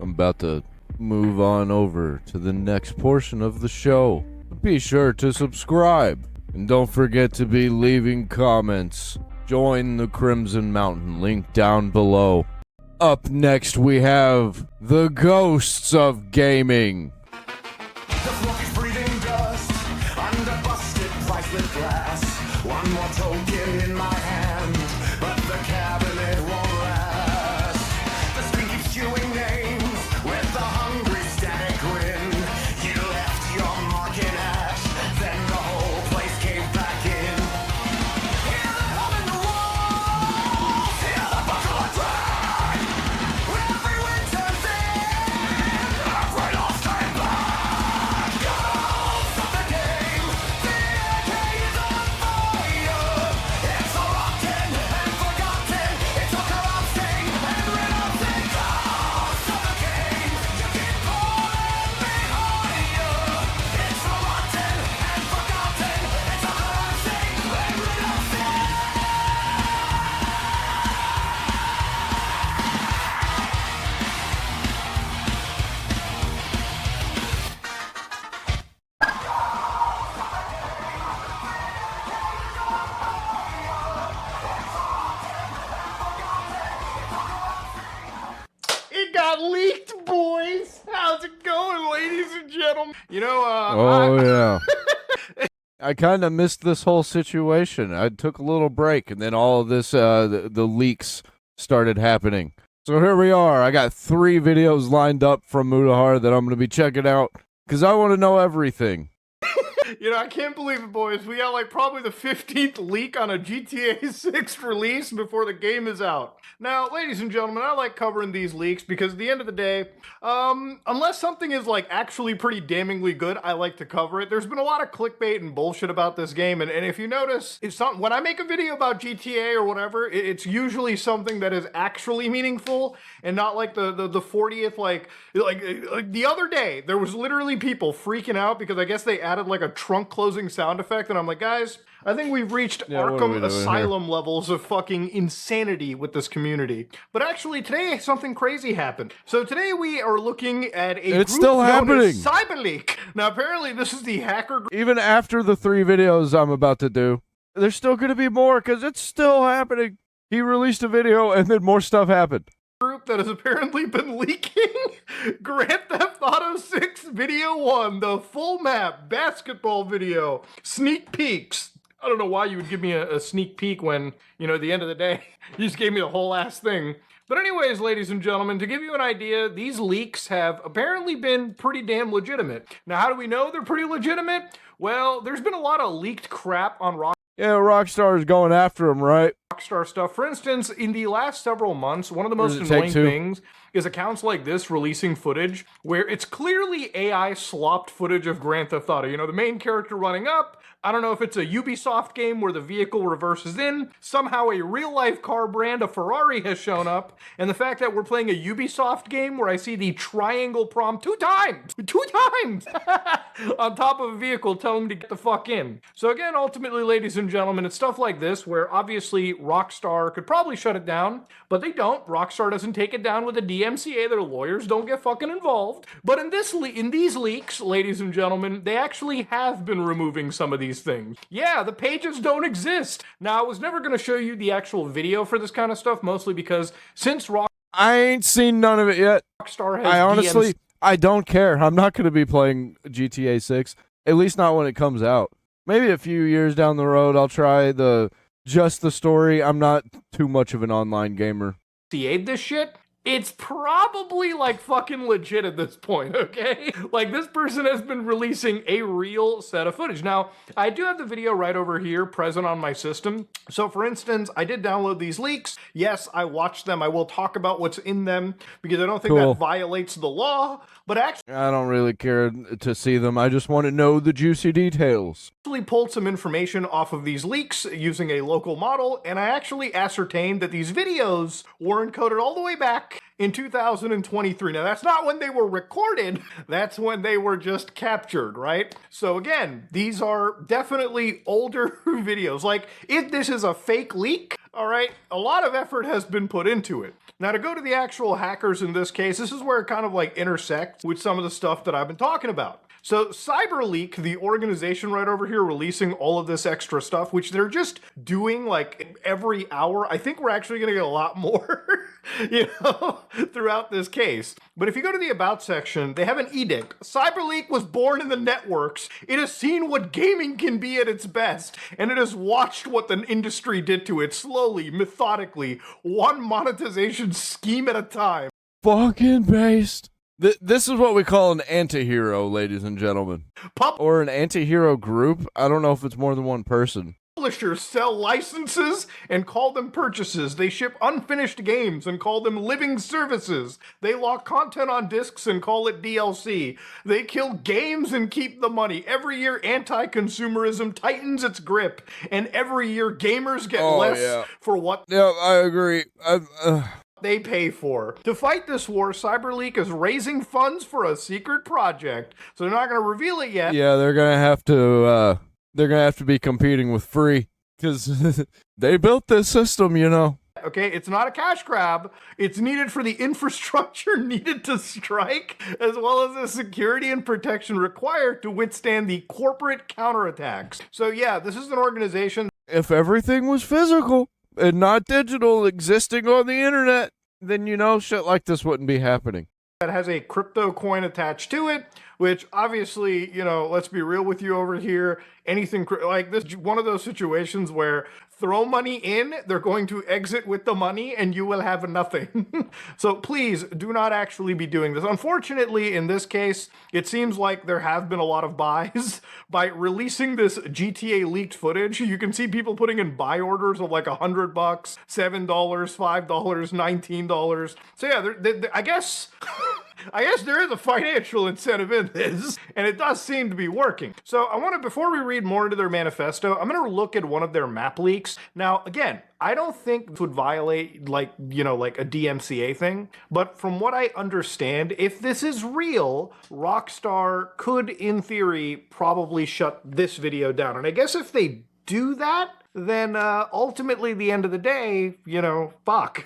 I'm about to move on over to the next portion of the show. Be sure to subscribe, and don't forget to be leaving comments. Join the Crimson Mountain, link down below. Up next, we have the Ghosts of Gaming. The floor is breathing dust under busted priceless glass. One more token in my hand, but the cabinet won't last. The screen keeps chewing names with a hungry static grin. You left your mark in ash, then the whole place caved back in. Hear the hum in the walls, hear the buckle of dread. When every wind turns in, every lost time back. Ghosts of the game, the arcade is on fire. It's all rotten and forgotten, it's all corrupting and renouncing. Ghosts of the game, you keep falling behind you. It's all rotten and forgotten, it's all corrupting and renouncing. It got leaked, boys. How's it going, ladies and gentlemen? You know, Oh, yeah. I kind of missed this whole situation. I took a little break, and then all of this, the leaks started happening. So here we are. I got 3 videos lined up from Mutahar that I'm going to be checking out, because I want to know everything. I can't believe it, boys. We got like probably the 15th leak on a GTA 6 release before the game is out. Now, ladies and gentlemen, I like covering these leaks because at the end of the day, unless something is like actually pretty damningly good, I like to cover it. There's been a lot of clickbait and bullshit about this game, and if you notice, when I make a video about GTA or whatever, it's usually something that is actually meaningful and not like the 40th, like the other day, there was literally people freaking out because I guess they added like a trunk closing sound effect, and I'm like, guys, I think we've reached what are we Arkham doing Asylum levels of fucking insanity with this community. But actually, today something crazy happened. So today we are looking at a It's group still known happening. as CyberLeek. Now, apparently, this is the hacker group. Even after the 3 videos I'm about to do, there's still going to be more, because it's still happening. He released a video, and then more stuff happened. That has apparently been leaking Grand Theft Auto 6 Video 1, the full map basketball video, sneak peeks. I don't know why you would give me a sneak peek when, at the end of the day, you just gave me the whole ass thing. But anyways, ladies and gentlemen, to give you an idea, these leaks have apparently been pretty damn legitimate. Now, how do we know they're pretty legitimate? Well, there's been a lot of leaked crap on Yeah, Rockstar is going after him, right? Rockstar stuff. For instance, in the last several months, one of the most does it annoying take two? things is accounts like this releasing footage where it's clearly AI slopped footage of Grand Theft Auto. The main character running up. I don't know if it's a Ubisoft game where the vehicle reverses in. Somehow a real-life car brand, a Ferrari, has shown up. And the fact that we're playing a Ubisoft game where I see the triangle prompt 2 times on top of a vehicle telling me to get the fuck in. So again, ultimately, ladies and gentlemen, it's stuff like this where obviously Rockstar could probably shut it down, but they don't. Rockstar doesn't take it down with a DMCA. Their lawyers don't get fucking involved. But in these leaks, ladies and gentlemen, they actually have been removing some of these things. Yeah, the pages don't exist. Now, I was never going to show you the actual video for this kind of stuff, mostly because since I ain't seen none of it yet. Rockstar has I honestly, I don't care. I'm not going to be playing GTA 6, at least not when it comes out. Maybe a few years down the road, I'll try just the story. I'm not too much of an online gamer. DMCA'd this shit, it's probably like fucking legit at this point, okay? Like, this person has been releasing a real set of footage. Now, I do have the video right over here present on my system. So for instance, I did download these leaks. Yes, I watched them. I will talk about what's in them because I don't think Cool. that violates the law, but actually I don't really care to see them. I just want to know the juicy details. pulled some information off of these leaks using a local model, and I actually ascertained that these videos were encoded all the way back in 2023. Now, that's not when they were recorded, that's when they were just captured, right? So again, these are definitely older videos. Like, if this is a fake leak, All right, a lot of effort has been put into it. Now, to go to the actual hackers in this case, this is where it kind of like intersects with some of the stuff that I've been talking about. So CyberLeek, the organization right over here releasing all of this extra stuff, which they're just doing like every hour. I think we're actually going to get a lot more, throughout this case. But if you go to the About section, they have an edict. CyberLeek was born in the networks. It has seen what gaming can be at its best, and it has watched what the industry did to it slowly, methodically, one monetization scheme at a time. Fucking based. This is what we call an anti-hero, ladies and gentlemen. Or an anti-hero group. I don't know if it's more than one person. Publishers sell licenses and call them purchases. They ship unfinished games and call them living services. They lock content on discs and call it DLC. They kill games and keep the money. Every year, anti-consumerism tightens its grip, and every year, gamers get less for what... Yeah, I agree. They pay for. To fight this war, CyberLeek is raising funds for a secret project, so they're not going to reveal it yet. Yeah, they're gonna have to be competing with free, because they built this system, Okay, it's not a cash grab. It's needed for the infrastructure needed to strike, as well as the security and protection required to withstand the corporate counterattacks. So yeah, this is an organization. If everything was physical and not digital, existing on the internet, then shit like this wouldn't be happening. That has a crypto coin attached to it, which obviously, let's be real with you over here. Anything like this, one of those situations where throw money in, they're going to exit with the money, and you will have nothing. So please do not actually be doing this. Unfortunately, in this case, it seems like there have been a lot of buys. By releasing this GTA leaked footage, you can see people putting in buy orders of like $100, $7, $5, $19. So yeah, I guess... I guess there is a financial incentive in this, and it does seem to be working. So before we read more into their manifesto, I'm going to look at one of their map leaks. Now, again, I don't think this would violate like a DMCA thing, but from what I understand, if this is real, Rockstar could, in theory, probably shut this video down. And I guess if they do that, then ultimately, the end of the day, fuck.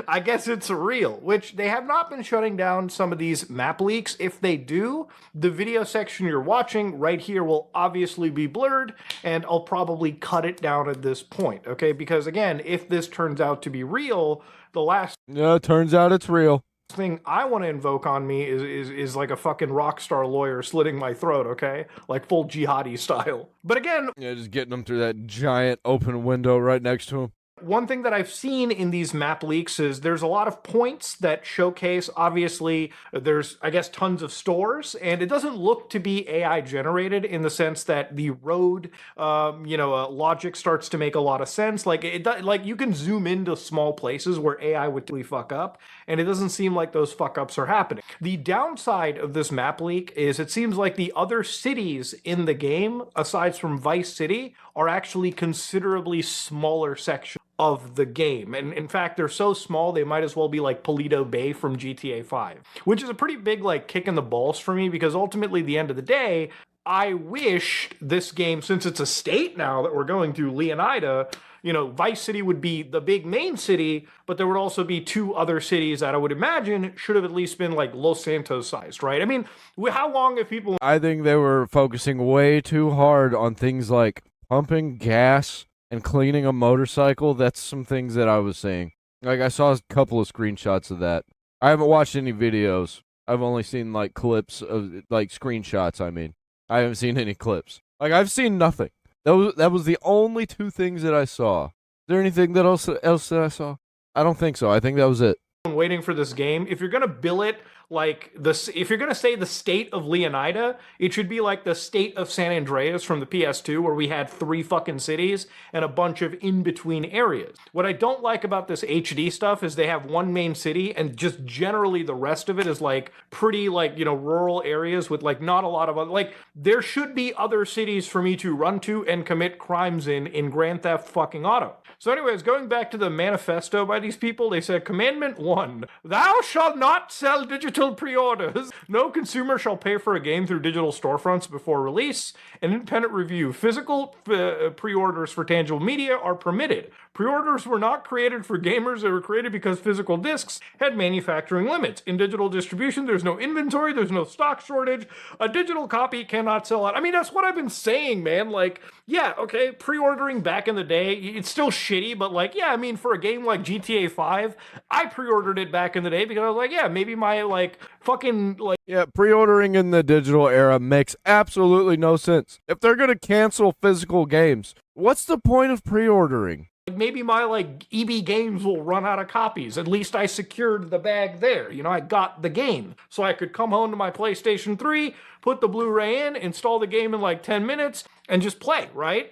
I guess it's real, which they have not been shutting down some of these map leaks. If they do, the video section you're watching right here will obviously be blurred, and I'll probably cut it down at this point, okay? Because again, if this turns out to be real, it turns out it's real. Thing I want to invoke on me is like a fucking Rockstar lawyer slitting my throat, okay? Like full jihadi style. But again... Yeah, just getting them through that giant open window right next to him. One thing that I've seen in these map leaks is there's a lot of points that showcase, obviously, there's, I guess, tons of stores, and it doesn't look to be AI generated in the sense that the road, logic starts to make a lot of sense. Like, you can zoom into small places where AI would really fuck up, and it doesn't seem like those fuck ups are happening. The downside of this map leak is it seems like the other cities in the game, aside from Vice City, are actually considerably smaller sections of the game. And in fact, they're so small, they might as well be like Paleto Bay from GTA 5, which is a pretty big kick in the balls for me, because ultimately, at the end of the day, I wish this game, since it's a state now that we're going to, Leonida, Vice City would be the big main city, but there would also be two other cities that I would imagine should have at least been like Los Santos sized, right? I mean, how long have people... I think they were focusing way too hard on things like pumping gas and cleaning a motorcycle. That's some things that I was seeing. Like, I saw a couple of screenshots of that. I haven't watched any videos. I've only seen clips of screenshots. I haven't seen any clips. I've seen nothing. That was the only two things that I saw. Is there anything else that I saw? I don't think so. I think that was it. Waiting for this game. If you're gonna bill it like this, if you're gonna say the state of Leonida, it should be like the state of San Andreas from the PS2, where we had 3 fucking cities and a bunch of in-between areas. What I don't like about this HD stuff is they have one main city, and just generally the rest of it is pretty rural areas with not a lot of other, there should be other cities for me to run to and commit crimes in Grand Theft fucking Auto. So anyways, going back to the manifesto by these people, they said Commandment 1 1. Thou shalt not sell digital pre-orders. No consumer shall pay for a game through digital storefronts before release. An independent review. Physical pre-orders for tangible media are permitted. Pre-orders were not created for gamers. They were created because physical discs had manufacturing limits. In digital distribution, there's no inventory, there's no stock shortage. A digital copy cannot sell out. I mean, that's what I've been saying, man. Like, yeah, okay, pre-ordering back in the day, it's still shitty, but like, yeah, I mean, for a game like GTA 5, I pre-ordered it back in the day because I was like, yeah, maybe my, like, fucking, like... Yeah, pre-ordering in the digital era makes absolutely no sense. If they're gonna cancel physical games, what's the point of pre-ordering? Maybe my, like, EB Games will run out of copies. At least I secured the bag there. You know, I got the game. So I could come home to my PlayStation 3, put the Blu-ray in, install the game in like 10 minutes, and just play, right?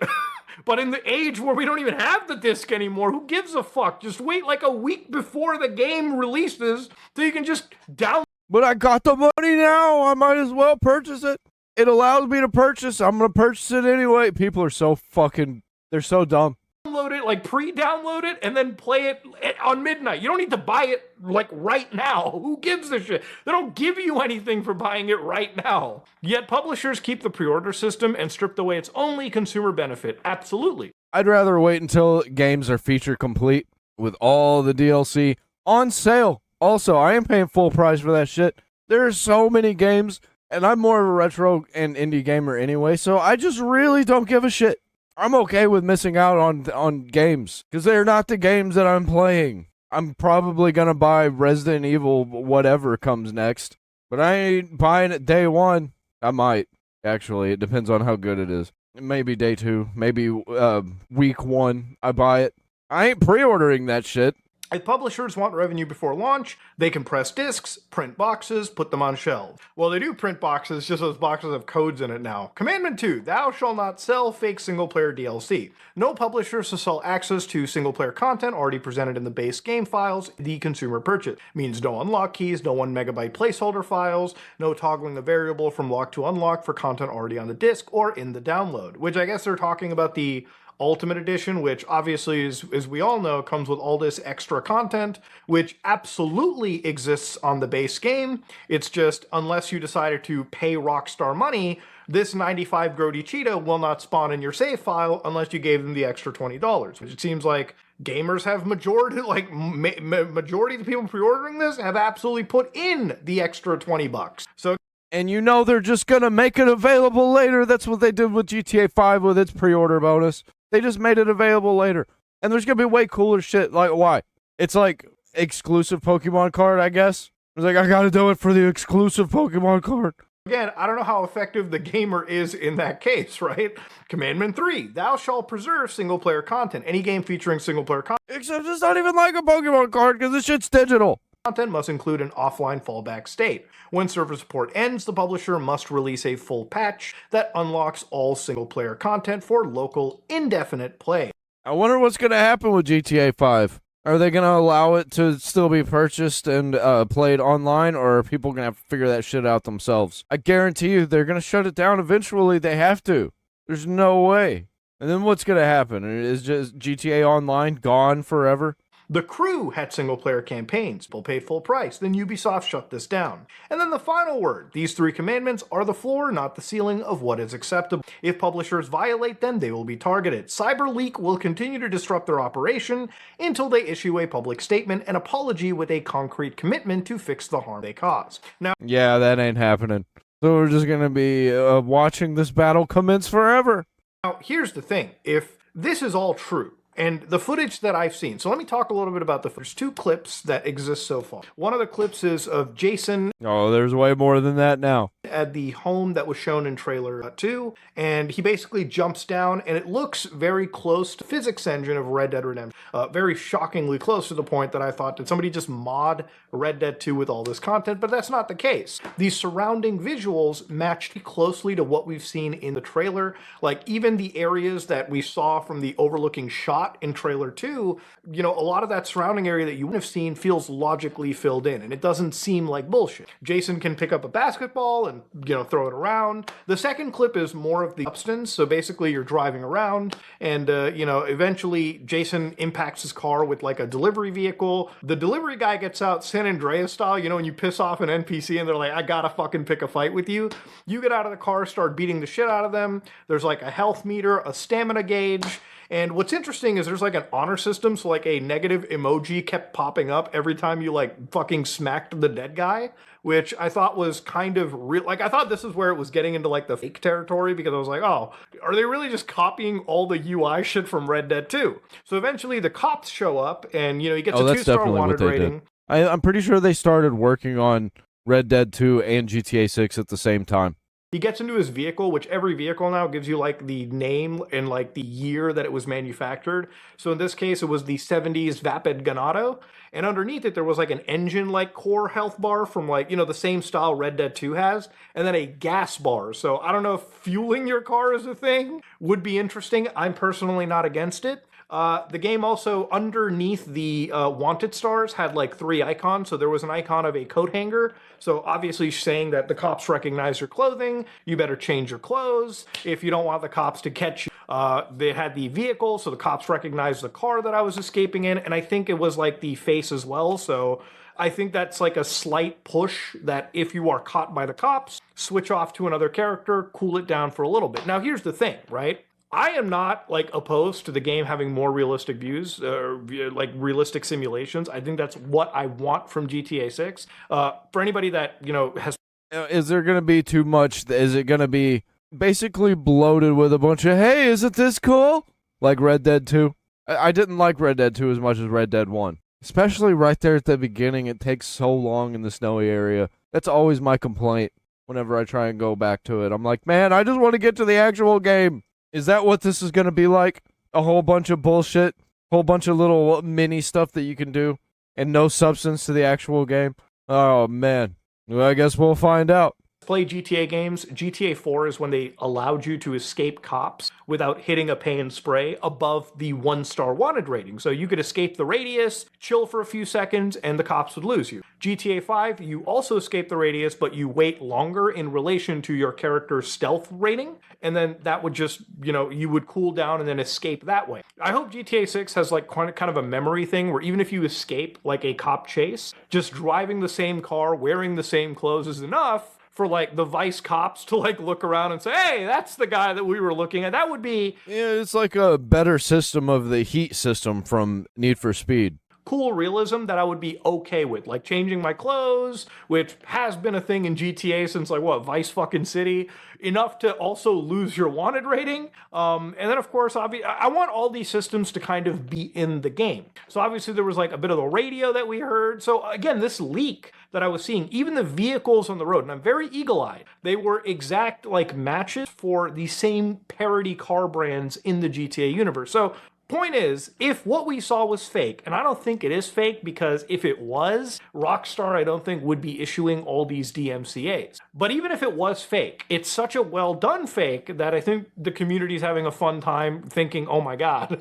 But in the age where we don't even have the disc anymore, who gives a fuck? Just wait like a week before the game releases so you can just download. But I got the money now. I might as well purchase it. It allows me to purchase. I'm going to purchase it anyway. People are so fucking... They're so dumb. Download it, like pre-download it, and then play it on midnight. You don't need to buy it like right now. Who gives a shit? They don't give you anything for buying it right now. Yet publishers keep the pre-order system and strip away its only consumer benefit. Absolutely. I'd rather wait until games are feature complete with all the DLC on sale. Also, I am paying full price for that shit. There are so many games, and I'm more of a retro and indie gamer anyway, so I just really don't give a shit. I'm okay with missing out on games because they're not the games that I'm playing. I'm probably going to buy Resident Evil whatever comes next, but I ain't buying it day one. I might, actually. It depends on how good it is. Maybe day 2, maybe week 1, I buy it. I ain't pre-ordering that shit. If publishers want revenue before launch, they can press discs, print boxes, put them on shelves. Well, they do print boxes, just those boxes have codes in it now. Commandment 2, thou shalt not sell fake single-player DLC. No publisher shall sell access to single-player content already presented in the base game files the consumer purchase. Means no unlock keys, no 1 megabyte placeholder files, no toggling the variable from lock to unlock for content already on the disc or in the download. Which I guess they're talking about the Ultimate Edition, which obviously, as we all know, comes with all this extra content, which absolutely exists on the base game. It's just, unless you decided to pay Rockstar money, this 95 Grody Cheetah will not spawn in your save file unless you gave them the extra $20, which it seems like gamers have majority of the people pre-ordering this have absolutely put in the extra $20. So... And you know they're just going to make it available later. That's what they did with GTA 5 with its pre-order bonus. They just made it available later. And there's going to be way cooler shit. Like, why? It's like exclusive Pokemon card, I guess. It's like, I got to do it for the exclusive Pokemon card. Again, I don't know how effective the gamer is in that case, right? Commandment 3, thou shalt preserve single-player content. Any game featuring single-player content. Except it's not even like a Pokemon card because this shit's digital. Content must include an offline fallback state. When server support ends, the publisher must release a full patch that unlocks all single-player content for local, indefinite play. I wonder what's going to happen with GTA 5. Are they going to allow it to still be purchased and played online, or are people going to have to figure that shit out themselves? I guarantee you they're going to shut it down eventually. They have to. There's no way. And then what's going to happen? Is just GTA Online gone forever? The Crew had single-player campaigns. People paid full price. Then Ubisoft shut this down. And then the final word. These 3 commandments are the floor, not the ceiling of what is acceptable. If publishers violate them, they will be targeted. CyberLeek will continue to disrupt their operation until they issue a public statement and apology with a concrete commitment to fix the harm they cause. Now, yeah, that ain't happening. So we're just going to be watching this battle commence forever. Now, here's the thing. If this is all true, and the footage that I've seen. So let me talk a little bit about there's 2 clips that exist so far. One of the clips is of Jason. Oh, there's way more than that now. At the home that was shown in trailer 2, and he basically jumps down, and it looks very close to the physics engine of Red Dead Redemption. Very shockingly close to the point that I thought, did somebody just mod Red Dead 2 with all this content? But that's not the case. The surrounding visuals matched closely to what we've seen in the trailer. Like, even the areas that we saw from the overlooking shot in trailer 2, you know, a lot of that surrounding area that you wouldn't have seen feels logically filled in, and it doesn't seem like bullshit. Jason can pick up a basketball and throw it around. The second clip is more of the substance. So basically you're driving around and, eventually Jason impacts his car with like a delivery vehicle. The delivery guy gets out San Andreas style, when you piss off an NPC and they're like, I gotta fucking pick a fight with you. You get out of the car, start beating the shit out of them. There's like a health meter, a stamina gauge. And what's interesting is there's like an honor system, so like a negative emoji kept popping up every time you like fucking smacked the dead guy, which I thought was kind of real. Like I thought this is where it was getting into like the fake territory, because I was like, oh, are they really just copying all the UI shit from Red Dead 2? So eventually the cops show up and, he gets a 2-star wanted rating. I'm pretty sure they started working on Red Dead 2 and GTA 6 at the same time. He gets into his vehicle, which every vehicle now gives you like the name and like the year that it was manufactured. So in this case, it was the 70s Vapid Ganado. And underneath it, there was like an engine like core health bar from like, the same style Red Dead 2 has. And then a gas bar. So I don't know if fueling your car is a thing would be interesting. I'm personally not against it. The game also, underneath the wanted stars, had like 3 icons. So there was an icon of a coat hanger. So obviously saying that the cops recognize your clothing, you better change your clothes. If you don't want the cops to catch you, they had the vehicle. So the cops recognized the car that I was escaping in. And I think it was like the face as well. So I think that's like a slight push that if you are caught by the cops, switch off to another character, cool it down for a little bit. Now here's the thing, right? I am not like opposed to the game having more realistic views, like realistic simulations. I think that's what I want from GTA 6. For anybody that, has... Is there going to be too much? Is it going to be basically bloated with a bunch of, hey, isn't this cool? Like Red Dead 2? I didn't like Red Dead 2 as much as Red Dead 1. Especially right there at the beginning. It takes so long in the snowy area. That's always my complaint whenever I try and go back to it. I'm like, man, I just want to get to the actual game. Is that what this is going to be like? A whole bunch of bullshit? Whole bunch of little mini stuff that you can do? And no substance to the actual game? Oh, man. Well, I guess we'll find out. Play GTA games. GTA 4 is when they allowed you to escape cops without hitting a pay and spray above the 1-star wanted rating. So you could escape the radius, chill for a few seconds, and the cops would lose you. GTA 5, you also escape the radius, but you wait longer in relation to your character's stealth rating, and then that would just, you would cool down and then escape that way. I hope GTA 6 has like kind of a memory thing where even if you escape like a cop chase, just driving the same car, wearing the same clothes is enough for like the vice cops to like look around and say, hey, that's the guy that we were looking at. That would be... Yeah, it's like a better system of the heat system from Need for Speed. Cool realism that I would be okay with, like changing my clothes, which has been a thing in GTA since like Vice fucking City, enough to also lose your wanted rating. And then of course, I want all these systems to kind of be in the game. So obviously there was like a bit of the radio that we heard. So again, this leak that I was seeing, even the vehicles on the road, and I'm very eagle-eyed, they were exact like matches for the same parody car brands in the GTA universe. So point is, if what we saw was fake, and I don't think it is fake, because if it was, Rockstar I don't think would be issuing all these DMCAs. But even if it was fake, it's such a well done fake that I think the community's having a fun time thinking, oh my god,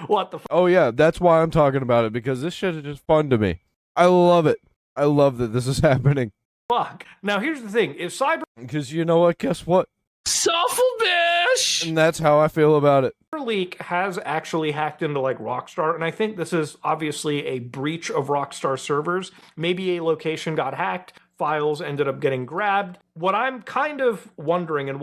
what the Oh yeah, that's why I'm talking about it, because this shit is just fun to me. I love it. I love that this is happening. fuck? Now here's the thing, if Because you know what, guess what? Soulful Bish! And that's how I feel about it. CyberLeek has actually hacked into like Rockstar, and I think this is obviously a breach of Rockstar servers. Maybe a location got hacked, files ended up getting grabbed. What I'm kind of wondering, and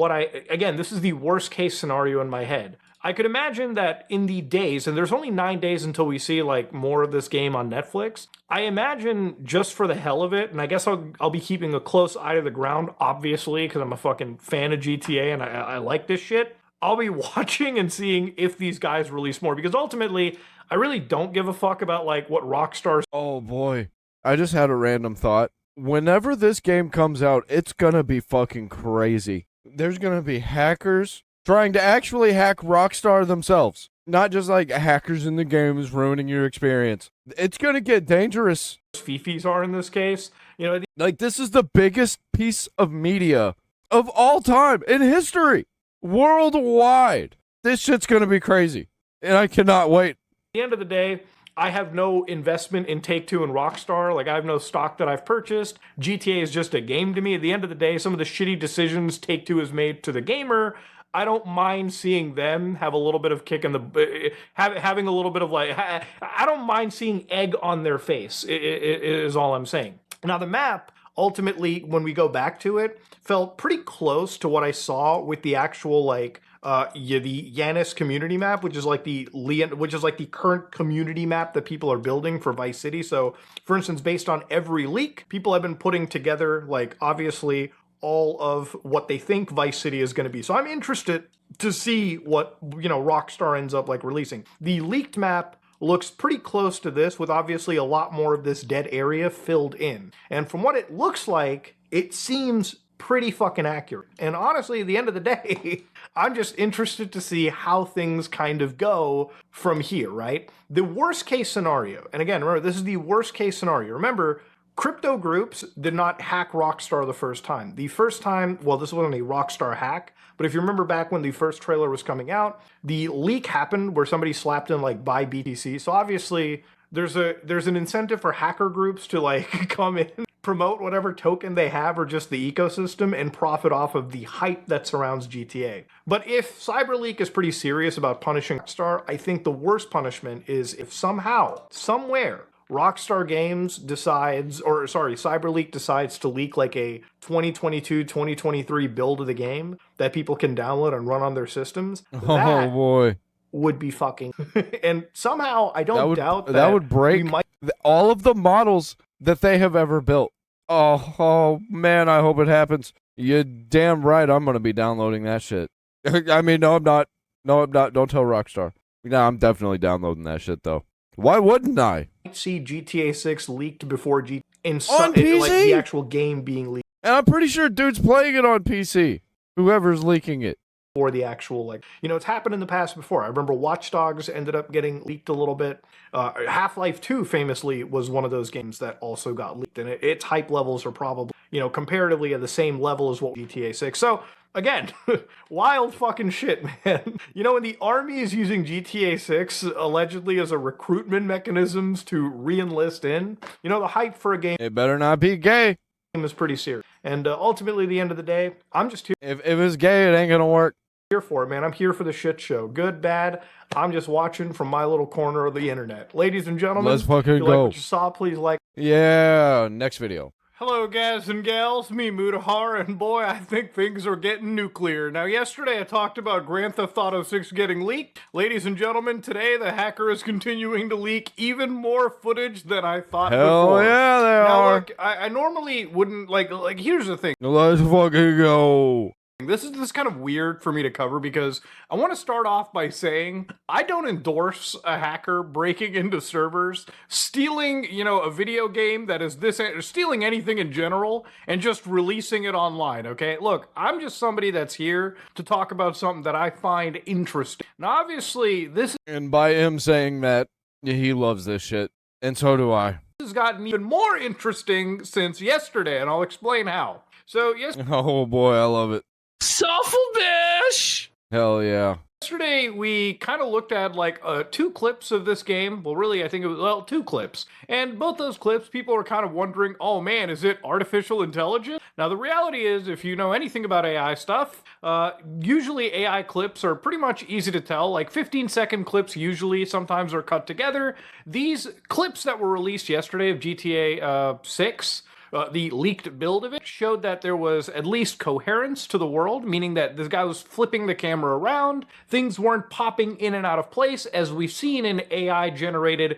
again, this is the worst case scenario in my head. I could imagine that in the days, and there's only 9 days until we see like more of this game on Netflix, I imagine just for the hell of it, and I guess I'll be keeping a close eye to the ground, obviously, because I'm a fucking fan of GTA and I like this shit. I'll be watching and seeing if these guys release more, because ultimately, I really don't give a fuck about like what Rockstar's... Oh boy. I just had a random thought. Whenever this game comes out, it's gonna be fucking crazy. There's gonna be hackers trying to actually hack Rockstar themselves. Not just like hackers in the game is ruining your experience. It's gonna get dangerous. Fifis are in this case. You know, like this is the biggest piece of media of all time in history. Worldwide. This shit's gonna be crazy. And I cannot wait. At the end of the day, I have no investment in Take-Two and Rockstar. Like, I have no stock that I've purchased. GTA is just a game to me. At the end of the day, some of the shitty decisions Take-Two has made to the gamer, I don't mind seeing them have a little bit of kick in the... having a little bit of, like... I don't mind seeing egg on their face, is all I'm saying. Now, the map, ultimately, when we go back to it, felt pretty close to what I saw with the actual, like... the Yanis community map, which is like the current community map that people are building for Vice City. So, for instance, based on every leak, people have been putting together, like, obviously all of what they think Vice City is going to be. So I'm interested to see what, Rockstar ends up, like, releasing. The leaked map looks pretty close to this, with obviously a lot more of this dead area filled in. And from what it looks like, it seems pretty fucking accurate. And honestly, at the end of the day, I'm just interested to see how things kind of go from here, right? The worst case scenario, and again, remember, this is the worst case scenario. Remember, crypto groups did not hack Rockstar the first time. The first time, well, this wasn't a Rockstar hack, but if you remember back when the first trailer was coming out, the leak happened where somebody slapped in, like, buy BTC. So obviously, there's an incentive for hacker groups to, like, come in, promote whatever token they have or just the ecosystem, and profit off of the hype that surrounds GTA. But if CyberLeek is pretty serious about punishing Rockstar, I think the worst punishment is if somehow, somewhere, CyberLeek decides to leak, like, a 2022, 2023 build of the game that people can download and run on their systems. Oh boy. Would be fucking... And somehow, I don't doubt that would break all of the models that they have ever built. Oh man, I hope it happens. You're damn right I'm going to be downloading that shit. I mean, no, I'm not. No, I'm not. Don't tell Rockstar. No, I'm definitely downloading that shit, though. Why wouldn't I? See GTA 6 leaked before on PC? Like the actual game being leaked. And I'm pretty sure dude's playing it on PC. Whoever's leaking it. Or the actual, like, it's happened in the past before. I remember Watch Dogs ended up getting leaked a little bit. Half-Life 2 famously was one of those games that also got leaked, and its hype levels are probably, comparatively at the same level as what GTA 6. So, again, wild fucking shit, man. When the army is using GTA 6 allegedly as a recruitment mechanisms to re-enlist in, the hype for a game... It better not be gay. ...is pretty serious. And ultimately, at the end of the day, I'm just here... If it's gay, it ain't gonna work. Here for it, man. I'm here for the shit show. Good, bad. I'm just watching from my little corner of the internet. Ladies and gentlemen, let's fucking if you go. Like what you saw, please like. Yeah, next video. Hello, guys and gals. Me, Mutahar, and boy, I think things are getting nuclear. Now, yesterday I talked about Grand Theft Auto 6 getting leaked. Ladies and gentlemen, today the hacker is continuing to leak even more footage than I thought before. Hell yeah, they now, are. Look, I normally wouldn't, like, here's the thing. Let's fucking go. This is kind of weird for me to cover because I want to start off by saying I don't endorse a hacker breaking into servers, stealing, a video game that is stealing anything in general and just releasing it online, okay? Look, I'm just somebody that's here to talk about something that I find interesting. Now, obviously, this... And by him saying that, he loves this shit. And so do I. This has gotten even more interesting since yesterday, and I'll explain how. So, Oh boy, I love it. Soulful Bish! Hell yeah. Yesterday, we kind of looked at, like, 2 clips of this game. Well, really, I think it was, 2 clips. And both those clips, people were kind of wondering, oh man, is it artificial intelligence? Now, the reality is, if you know anything about AI stuff, usually AI clips are pretty much easy to tell. Like, 15-second clips usually sometimes are cut together. These clips that were released yesterday of GTA 6... the leaked build of it showed that there was at least coherence to the world, meaning that this guy was flipping the camera around. Things weren't popping in and out of place, as we've seen in AI-generated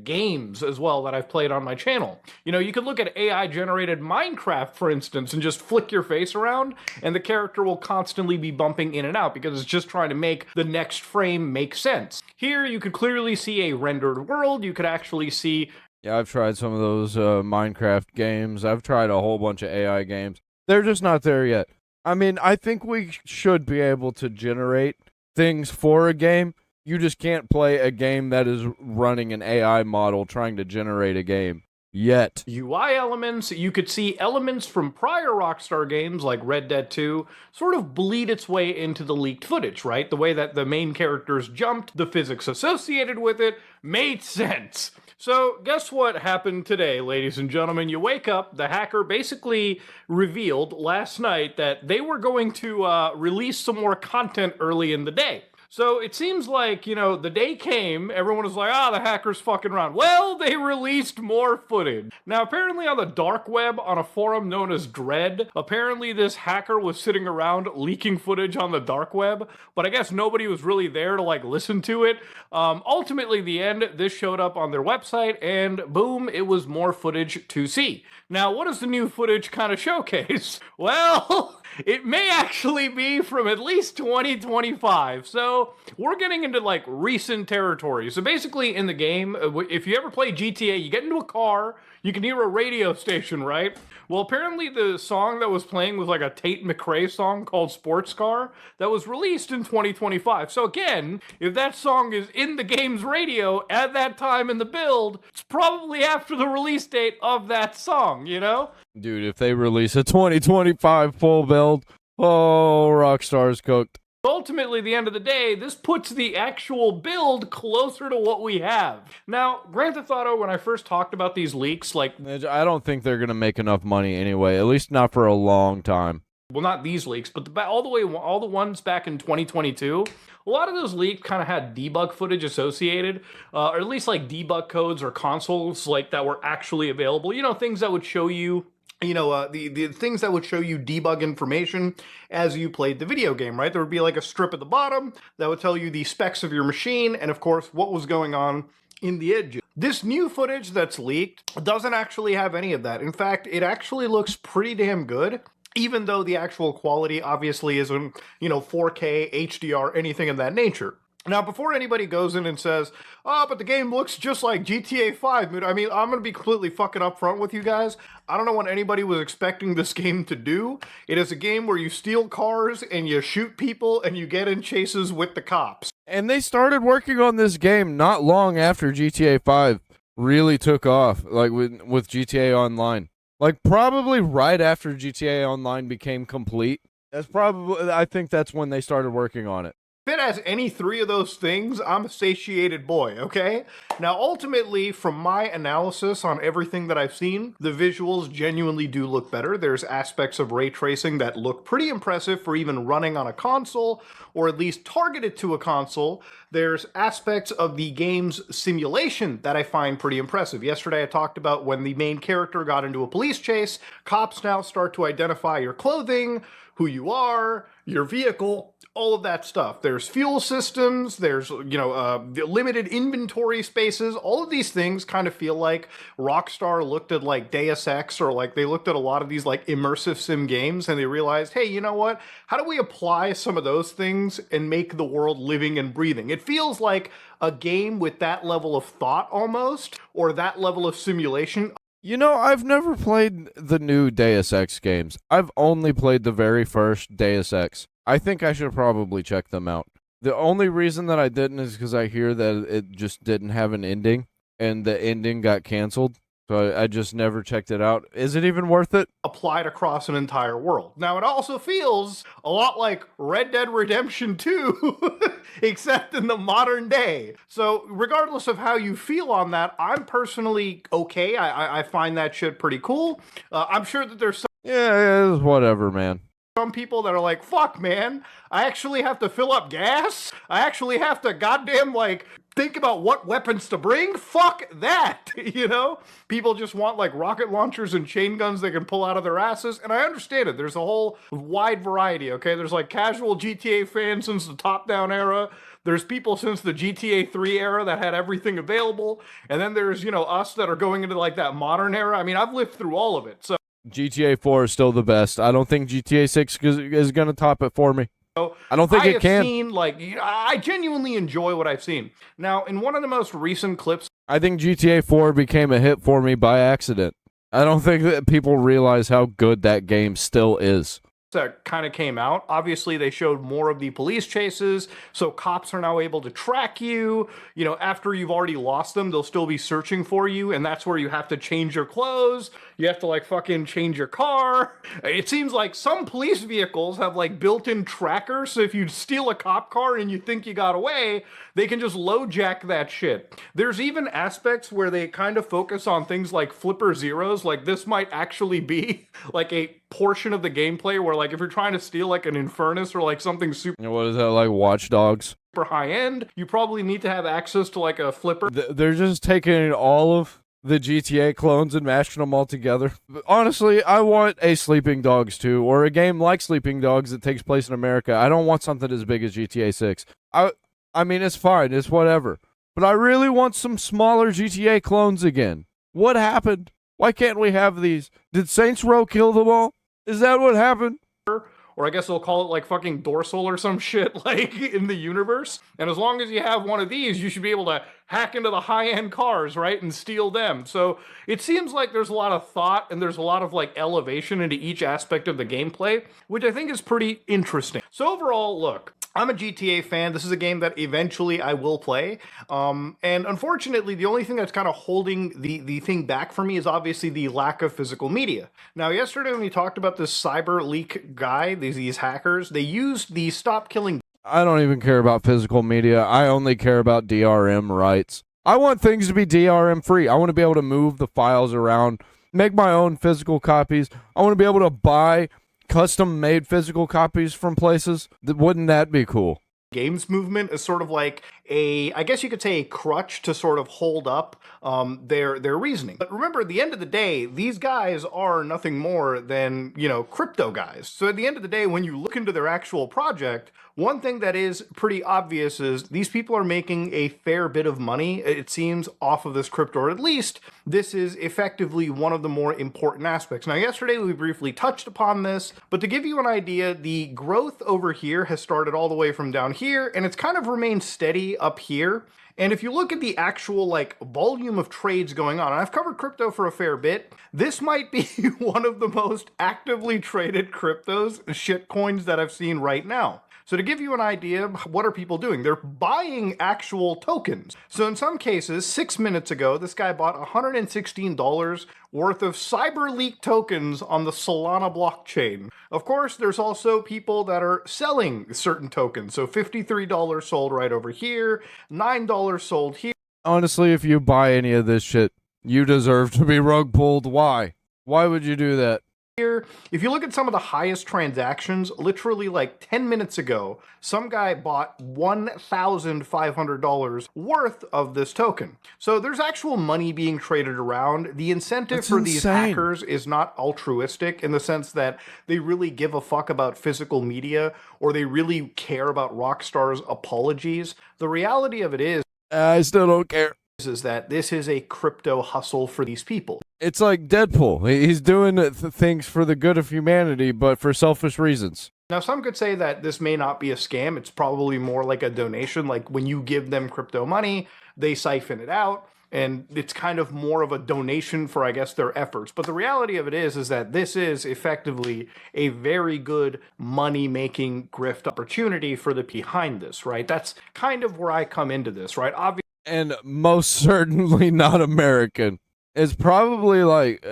games as well that I've played on my channel. You could look at AI-generated Minecraft, for instance, and just flick your face around, and the character will constantly be bumping in and out because it's just trying to make the next frame make sense. Here, you could clearly see a rendered world. You could actually see... Yeah, I've tried some of those Minecraft games. I've tried a whole bunch of AI games. They're just not there yet. I mean, I think we should be able to generate things for a game. You just can't play a game that is running an AI model trying to generate a game. Yet. UI elements. You could see elements from prior Rockstar games like Red Dead 2 sort of bleed its way into the leaked footage, right? The way that the main characters jumped, the physics associated with it, made sense. So guess what happened today, ladies and gentlemen? You wake up, the hacker basically revealed last night that they were going to release some more content early in the day. So it seems like, the day came, everyone was like, the hacker's fucking around. Well, they released more footage. Now, apparently on the dark web, on a forum known as Dread, apparently this hacker was sitting around leaking footage on the dark web, but I guess nobody was really there to, listen to it. Ultimately, the end, this showed up on their website, and boom, it was more footage to see. Now, what does the new footage kind of showcase? Well, it may actually be from at least 2025. So we're getting into recent territory. So basically in the game, if you ever play GTA, you get into a car, you can hear a radio station, right? Well, apparently the song that was playing was a Tate McRae song called Sports Car that was released in 2025. So again, if that song is in the game's radio at that time in the build, it's probably after the release date of that song, Dude, if they release a 2025 full build, Rockstar's cooked. Ultimately, the end of the day, this puts the actual build closer to what we have. Now, Grand Theft Auto, when I first talked about these leaks, I don't think they're going to make enough money anyway, at least not for a long time. Well, not these leaks, but all the ones back in 2022, a lot of those leaks kind of had debug footage associated, or at least debug codes or consoles that were actually available. Things that would show you the things that would show you debug information as you played the video game, right? There would be a strip at the bottom that would tell you the specs of your machine and, of course, what was going on in the edges. This new footage that's leaked doesn't actually have any of that. In fact, it actually looks pretty damn good, even though the actual quality obviously isn't, 4K, HDR, anything of that nature. Now, before anybody goes in and says, but the game looks just like GTA 5, I'm going to be completely fucking upfront with you guys. I don't know what anybody was expecting this game to do. It is a game where you steal cars and you shoot people and you get in chases with the cops. And they started working on this game not long after GTA 5 really took off, with GTA Online. Probably right after GTA Online became complete. I think that's when they started working on it. If it has any three of those things, I'm a satiated boy, okay? Now, ultimately, from my analysis on everything that I've seen, the visuals genuinely do look better. There's aspects of ray tracing that look pretty impressive for even running on a console, or at least targeted to a console. There's aspects of the game's simulation that I find pretty impressive. Yesterday, I talked about when the main character got into a police chase, cops now start to identify your clothing, who you are, your vehicle, all of that stuff. There's fuel systems, there's, limited inventory spaces. All of these things kind of feel like Rockstar looked at Deus Ex, or they looked at a lot of these immersive sim games and they realized, hey, you know what? How do we apply some of those things and make the world living and breathing? It feels like a game with that level of thought almost, or that level of simulation. I've never played the new Deus Ex games. I've only played the very first Deus Ex. I think I should probably check them out. The only reason that I didn't is because I hear that it just didn't have an ending, and the ending got canceled. So I just never checked it out. Is it even worth it? Applied across an entire world. Now, it also feels a lot like Red Dead Redemption 2, except in the modern day. So regardless of how you feel on that, I'm personally okay. I find that shit pretty cool. I'm sure that there's Yeah, it's whatever, man. some people that are like, fuck, man, I actually have to fill up gas? I actually have to goddamn, think about what weapons to bring? Fuck that, People just want, rocket launchers and chain guns they can pull out of their asses, and I understand it. There's a whole wide variety, okay? There's, casual GTA fans since the top-down era. There's people since the GTA 3 era that had everything available, and then there's, us that are going into, that modern era. I've lived through all of it, so... GTA 4 is still the best. I don't think GTA 6 is going to top it for me. I don't think it can. I genuinely enjoy what I've seen. Now, in one of the most recent clips... I think GTA 4 became a hit for me by accident. I don't think that people realize how good that game still is. that kind of came out. Obviously, they showed more of the police chases, so cops are now able to track you. You know, after you've already lost them, they'll still be searching for you, and that's where you have to change your clothes. You have to, like, fucking change your car. It seems like some police vehicles have, like, built-in trackers, so if you steal a cop car and you think you got away, they can just LoJack that shit. There's even aspects where they kind of focus on things like flipper zeros, like this might actually be, like, a portion of the gameplay where, like, if you're trying to steal like an Infernus or like something super What is that, like Watch Dogs? high end, you probably need to have access to like a flipper. They're just taking all of the GTA clones and mashing them all together. But honestly, I want a Sleeping Dogs 2 or a game like Sleeping Dogs that takes place in America. I don't want something as big as GTA 6. I mean, it's fine, it's whatever. But I really want some smaller GTA clones again. What happened? Why can't we have these? Did Saints Row kill them all? Is that what happened? Or I guess they'll call it like fucking dorsal or some shit like in the universe. And as long as you have one of these, you should be able to hack into the high-end cars, right, and steal them. So it seems like there's a lot of thought and there's a lot of like elevation into each aspect of the gameplay, which I think is pretty interesting. So overall, look, I'm a GTA fan. This is a game that eventually I will play. And unfortunately, the only thing that's kind of holding the thing back for me is obviously the lack of physical media. Now, yesterday when we talked about this CyberLeek guy, these hackers, they used the stop killing. I don't even care about physical media. I only care about DRM rights. I want things to be DRM free. I want to be able to move the files around, make my own physical copies. I want to be able to buy custom-made physical copies from places. Wouldn't that be cool? Games movement is sort of like I guess you could say a crutch to sort of hold up their reasoning. But remember, at the end of the day, these guys are nothing more than, you know, crypto guys. So at the end of the day, when you look into their actual project, one thing that is pretty obvious is these people are making a fair bit of money, it seems, off of this crypto, or at least this is effectively one of the more important aspects. Now, yesterday we briefly touched upon this, but to give you an idea, the growth over here has started all the way from down here, and it's kind of remained steady up here. And if you look at the actual like volume of trades going on, and I've covered crypto for a fair bit, this might be one of the most actively traded cryptos, shitcoins that I've seen right now. So to give you an idea, what are people doing? They're buying actual tokens. So in some cases, 6 minutes ago, this guy bought $116 worth of CyberLeek tokens on the Solana blockchain. Of course, there's also people that are selling certain tokens. So $53 sold right over here, $9 sold here. Honestly, if you buy any of this shit, you deserve to be rug pulled. Why? Why would you do that? If you look at some of the highest transactions, literally like 10 minutes ago, some guy bought $1,500 worth of this token. So there's actual money being traded around. The incentive for these hackers is not altruistic in the sense that they really give a fuck about physical media or they really care about Rockstar's apologies. The reality of it is, I still don't care. Is that this is a crypto hustle for these people. It's like Deadpool. He's doing things for the good of humanity, but for selfish reasons. Now, some could say that this may not be a scam. It's probably more like a donation. Like when you give them crypto money, they siphon it out. And it's kind of more of a donation for, I guess, their efforts. But the reality of it is that this is effectively a very good money-making grift opportunity for the behind this, right? That's kind of where I come into this, right? Obviously, and most certainly not American. It's probably like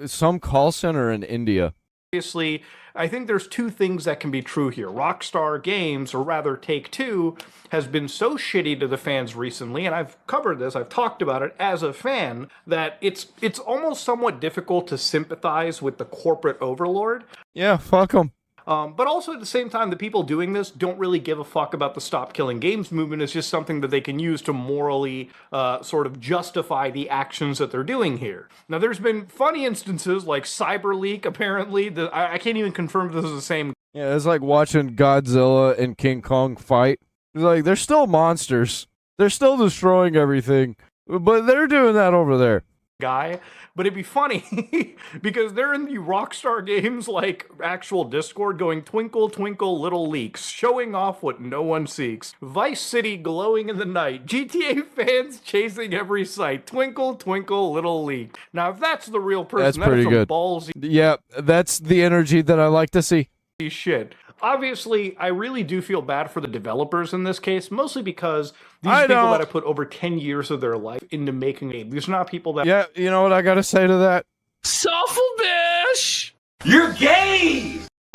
some call center in India. Obviously, I think there's two things that can be true here. Rockstar Games, or rather Take-Two, has been so shitty to the fans recently, and I've covered this, I've talked about it as a fan, that it's almost somewhat difficult to sympathize with the corporate overlord. Yeah, fuck them. But also at the same time, the people doing this don't really give a fuck about the Stop Killing Games movement. It's just something that they can use to morally sort of justify the actions that they're doing here. Now, there's been funny instances like CyberLeek, apparently. I can't even confirm if this is the same. Yeah, it's like watching Godzilla and King Kong fight. It's like, they're still monsters. They're still destroying everything. But they're doing that over there. Guy. But it'd be funny because they're in the Rockstar Games like actual Discord going twinkle twinkle little leaks, showing off what no one seeks. Vice City glowing in the night, GTA fans chasing every sight, twinkle twinkle little leak. Now if that's the real person, that's pretty good. Ballsy. Yeah, that's the energy that I like to see. shit. Obviously, I really do feel bad for the developers in this case, mostly because these I people don't. that have put over 10 years of their life into making a game. These are not people that Yeah, you know what I gotta say to that? Selfish.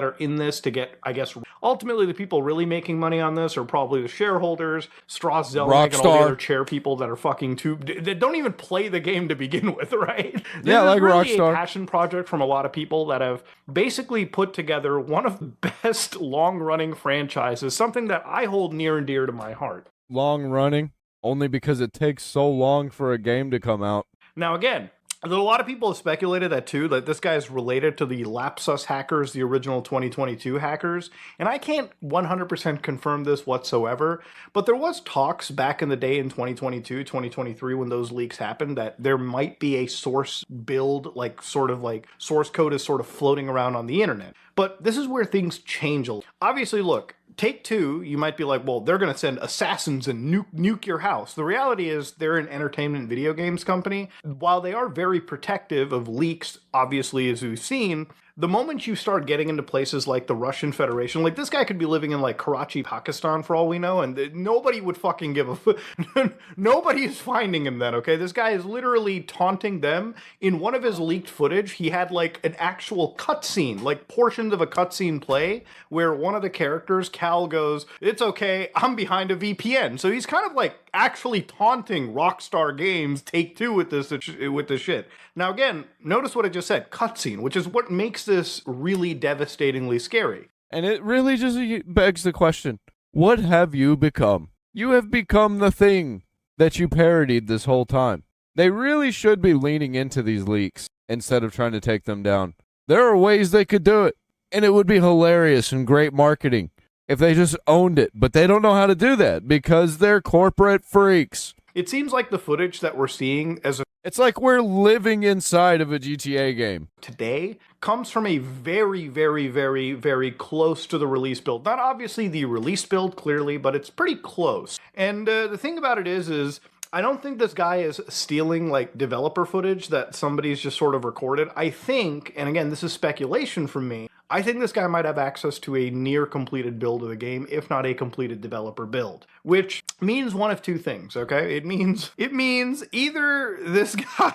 are in this to get, I guess, ultimately the people really making money on this are probably the shareholders, Strauss Zelnick, and all the Rockstar. other chair people that are fucking that don't even play the game to begin with, right? This Yeah, like is really Rockstar. a passion project from a lot of people that have basically put together one of the best long-running franchises, something that I hold near and dear to my heart. Long running, only because it takes so long for a game to come out. Now, again, a lot of people have speculated that too, that this guy is related to the Lapsus hackers, the original 2022 hackers, and I can't 100% confirm this whatsoever, but there was talks back in the day in 2022, 2023, when those leaks happened, that there might be a source build, like sort of like source code is sort of floating around on the internet. But this is where things change a lot. Obviously, look, Take-Two, you might be like, well, they're going to send assassins and nuke your house. The reality is they're an entertainment video games company. While they are very protective of leaks, obviously, as we've seen, the moment you start getting into places like the Russian Federation, like this guy could be living in like Karachi, Pakistan for all we know, and nobody would fucking give a nobody is finding him then, okay? This guy is literally taunting them. In one of his leaked footage, he had like an actual cutscene, like portions of a cutscene play, where one of the characters, Cal, goes, "It's okay, I'm behind a VPN." So he's kind of like actually taunting Rockstar Games, Take-Two with this shit. Now again, notice what I just said, cutscene, which is what makes this really devastatingly scary. And it really just begs the question, what have you become? You have become the thing that you parodied this whole time. They really should be leaning into these leaks instead of trying to take them down. There are ways they could do it, and it would be hilarious and great marketing if they just owned it, but they don't know how to do that because they're corporate freaks. It seems like the footage that we're seeing as It's like we're living inside of a GTA game. today comes from a very, very, very, very close to the release build. Not obviously the release build, clearly, but it's pretty close. And the thing about it is I don't think this guy is stealing like developer footage that somebody's just sort of recorded. I think, and again, this is speculation from me, I think this guy might have access to a near completed build of the game, if not a completed developer build, which means one of two things, okay? It means either this guy,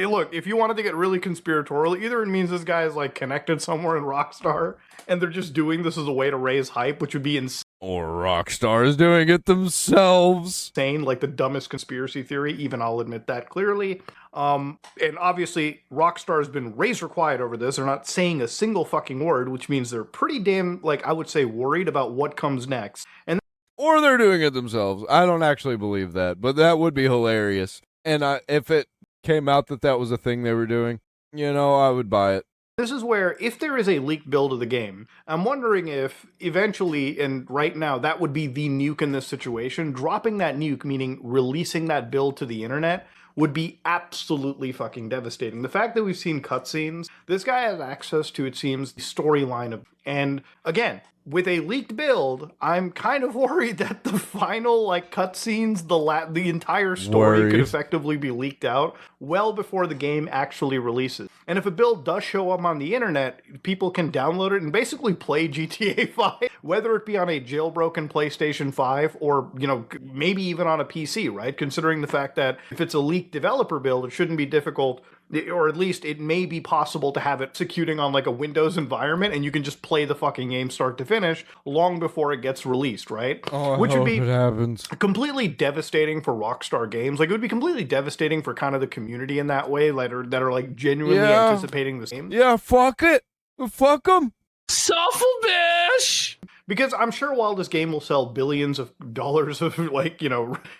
look, if you wanted to get really conspiratorial, either it means this guy is like connected somewhere in Rockstar and they're just doing this as a way to raise hype, which would be insane. Or Rockstar is doing it themselves. Like the dumbest conspiracy theory, even I'll admit that clearly. And obviously, Rockstar has been razor quiet over this. They're not saying a single fucking word, which means they're pretty damn, like, I would say, worried about what comes next. And Or they're doing it themselves. I don't actually believe that, but that would be hilarious. And if it came out that that was a thing they were doing, I would buy it. this is where, if there is a leaked build of the game, I'm wondering if eventually, and right now, that would be the nuke in this situation. Dropping that nuke, meaning releasing that build to the internet, would be absolutely fucking devastating. The fact that we've seen cutscenes, this guy has access to, it seems, the storyline of, and again, with a leaked build, I'm kind of worried that the final like cutscenes, the entire story could effectively be leaked out well before the game actually releases. And if a build does show up on the internet, people can download it and basically play GTA 5, whether it be on a jailbroken PlayStation 5 or, maybe even on a PC, right? Considering the fact that if it's a leaked developer build, it shouldn't be difficult, or at least it may be possible to have it executing on like a Windows environment and you can just play the fucking game start to finish long before it gets released, right? Which would be it happens. Completely devastating for Rockstar Games. Like, it would be completely devastating for kind of the community in that way that are like genuinely anticipating this game. Yeah, fuck it. Fuck them. Selfish. Because I'm sure while this game will sell billions of dollars of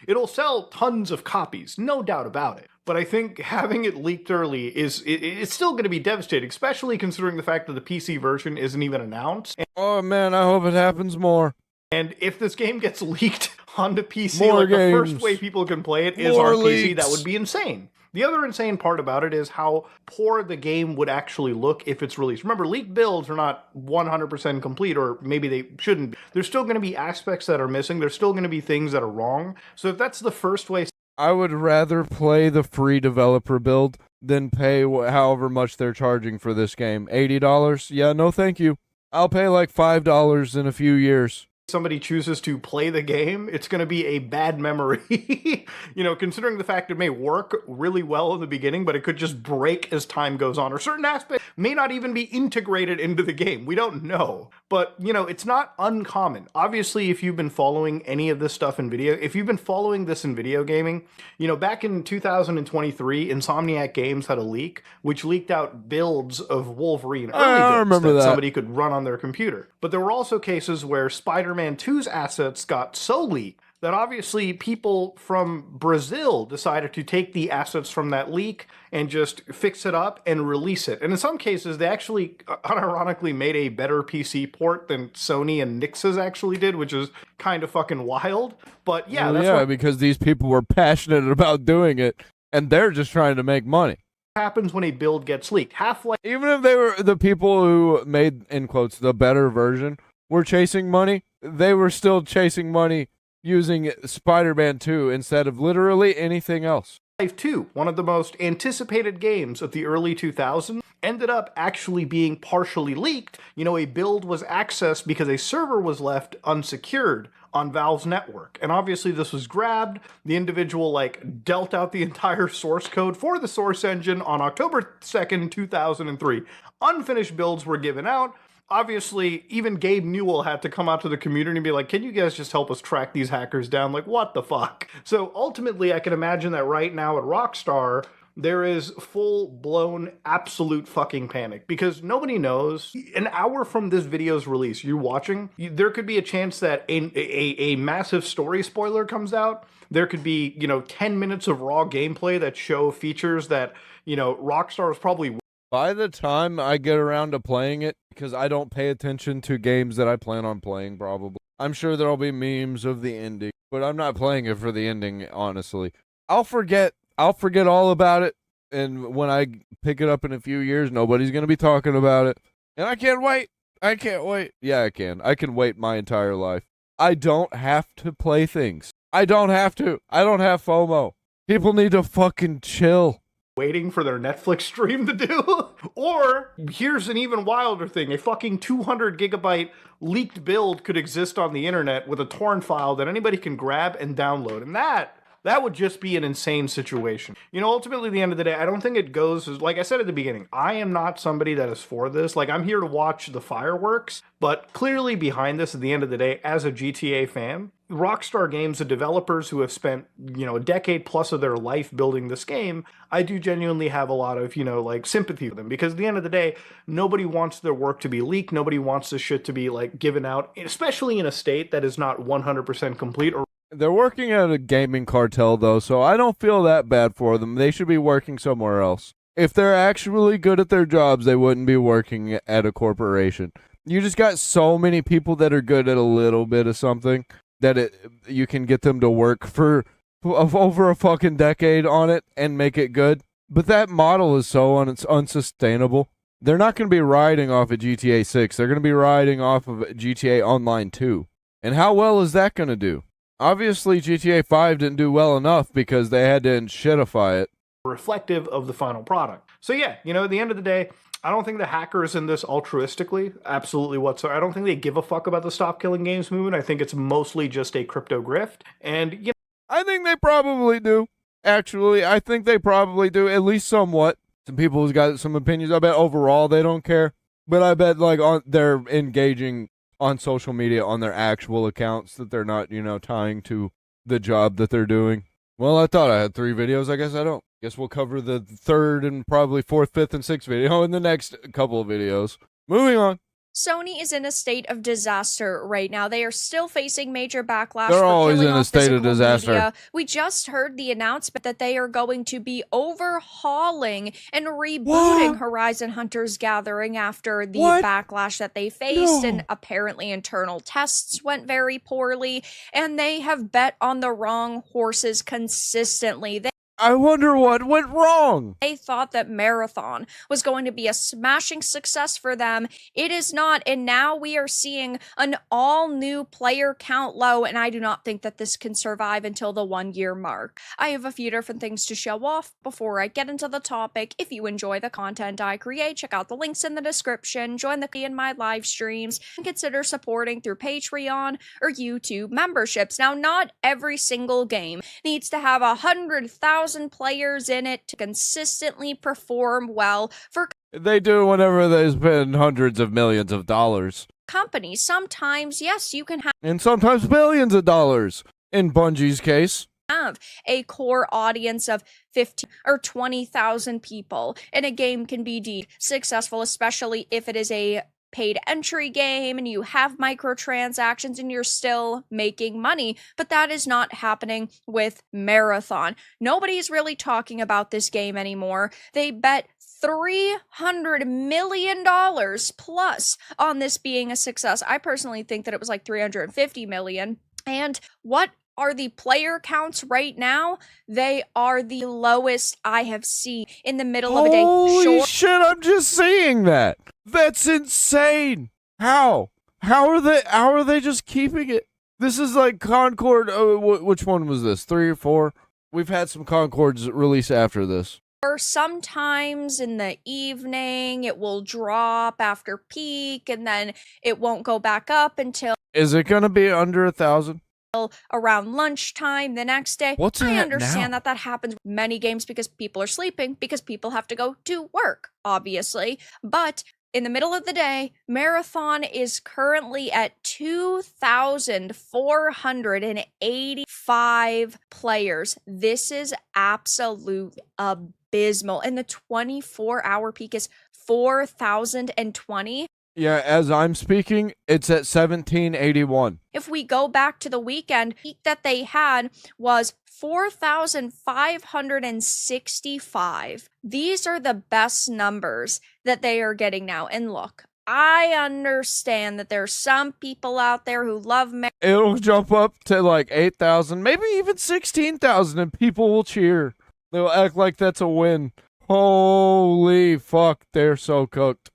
it'll sell tons of copies, no doubt about it. But I think having it leaked early it's still going to be devastating, especially considering the fact that the PC version isn't even announced. Oh man, I hope it happens more. And if this game gets leaked onto PC, More the games. first way people can play it is More on PC, leaks. that would be insane. The other insane part about it is how poor the game would actually look if it's released. Remember, leaked builds are not 100% complete, or maybe they shouldn't be. There's still going to be aspects that are missing. There's still going to be things that are wrong. So if that's the first way... I would rather play the free developer build than pay however much they're charging for this game. $80? Yeah, no thank you. I'll pay like $5 in a few years. Somebody chooses to play the game, it's going to be a bad memory. Considering the fact it may work really well in the beginning, but it could just break as time goes on, or certain aspects may not even be integrated into the game. We don't know. But, it's not uncommon. Obviously, if you've been following any of this stuff in video, if you've been following this in video gaming, back in 2023, Insomniac Games had a leak, which leaked out builds of Wolverine, early builds that somebody could run on their computer. But there were also cases where Spider-Man 2's assets got so leaked that obviously people from Brazil decided to take the assets from that leak and just fix it up and release it. And in some cases, they actually unironically made a better PC port than Sony and Nix's actually did, which is kind of fucking wild. But yeah, because these people were passionate about doing it, and they're just trying to make money. Happens when a build gets leaked. Half-Life, even if they were the people who made, in quotes, the better version, were chasing money, they were still chasing money using Spider-Man 2 instead of literally anything else. Half-Life 2, one of the most anticipated games of the early 2000s, ended up actually being partially leaked. A build was accessed because a server was left unsecured on Valve's network. And obviously this was grabbed. The individual dealt out the entire source code for the source engine on October 2nd, 2003. Unfinished builds were given out. Obviously, even Gabe Newell had to come out to the community and be like, can you guys just help us track these hackers down? What the fuck? So ultimately, I can imagine that right now at Rockstar, there is full-blown absolute fucking panic because nobody knows. An hour from this video's release, you're watching, there could be a chance that a massive story spoiler comes out. There could be, 10 minutes of raw gameplay that show features that, Rockstar is probably... By the time I get around to playing it, because I don't pay attention to games that I plan on playing, probably, I'm sure there'll be memes of the ending, but I'm not playing it for the ending, honestly. I'll forget all about it, and when I pick it up in a few years, nobody's going to be talking about it. And I can't wait. Yeah, I can. I can wait my entire life. I don't have to play things. I don't have to. I don't have FOMO. People need to fucking chill. Waiting for their Netflix stream to do. Or, here's an even wilder thing, a fucking 200 gigabyte leaked build could exist on the internet with a torrent file that anybody can grab and download. And that would just be an insane situation. Ultimately, at the end of the day, I don't think it goes, like I said at the beginning, I am not somebody that is for this. I'm here to watch the fireworks, but clearly behind this, at the end of the day, as a GTA fan, Rockstar Games, the developers who have spent, a decade plus of their life building this game, I do genuinely have a lot of, sympathy for them. Because at the end of the day, nobody wants their work to be leaked. Nobody wants this shit to be, given out, especially in a state that is not 100% complete. Or they're working at a gaming cartel, though, so I don't feel that bad for them. They should be working somewhere else. If they're actually good at their jobs, they wouldn't be working at a corporation. You just got so many people that are good at a little bit of something that you can get them to work for over a fucking decade on it and make it good. But that model is so unsustainable. They're not going to be riding off of GTA 6. They're going to be riding off of GTA Online 2. And how well is that going to do? Obviously, GTA 5 didn't do well enough because they had to shitify it. Reflective of the final product. So yeah, at the end of the day, I don't think the hackers in this altruistically, absolutely whatsoever. I don't think they give a fuck about the Stop Killing Games movement. I think it's mostly just a crypto grift. And, I think they probably do. Actually, I think they probably do, at least somewhat. Some people who's got some opinions. I bet overall they don't care. But I bet, they're engaging on social media on their actual accounts that they're not, tying to the job that they're doing. Well, I thought I had 3 videos. I guess I don't. Guess we'll cover the 3rd and probably 4th, 5th, and 6th video in the next couple of videos. Moving on. Sony is in a state of disaster right now. They are still facing major backlash. They're always in a state of disaster. Media. We just heard the announcement that they are going to be overhauling and rebooting Horizon Hunters Gathering after the backlash that they faced, and apparently internal tests went very poorly, and they have bet on the wrong horses consistently. I wonder what went wrong. They thought that Marathon was going to be a smashing success for them. It is not, and now we are seeing an all-new player count low, and I do not think that this can survive until the 1-year mark. I have a few different things to show off before I get into the topic. If you enjoy the content I create, check out the links in the description, join the in my live streams, and consider supporting through Patreon or YouTube memberships. Now, not every single game needs to have 100,000 players in it to consistently perform well for They do whenever they spend hundreds of millions of dollars. companies. Sometimes, yes, you can And sometimes billions of dollars. In Bungie's case. have a core audience of 15 or 20,000 people, and a game can be deemed successful, especially if it is a paid entry game and you have microtransactions and you're still making money. But that is not happening with Marathon. Nobody's really talking about this game anymore. They bet $300 million plus on this being a success. I personally think that it was like $350 million. And what are the player counts right now? They are the lowest I have seen in the middle of a day. Holy shit, I'm just seeing that. That's insane. How are they just keeping it? This is like Concord. Which one was this? 3 or 4? We've had some Concords release after this. Or sometimes in the evening it will drop after peak and then it won't go back up until Is it gonna be under 1,000? around lunchtime the next day. What's I it at understand now? that happens with many games because people are sleeping, because people have to go to work, obviously. But in the middle of the day, Marathon is currently at 2,485 players. This is absolute abysmal. And the 24-hour peak is 4,020. Yeah, as I'm speaking, it's at 1,781. If we go back to the weekend, peak that they had was 4,565. These are the best numbers that they are getting now. And look, I understand that there's some people out there who love It'll jump up to like 8,000, maybe even 16,000, and people will cheer. They'll act like that's a win. Holy fuck, they're so cooked.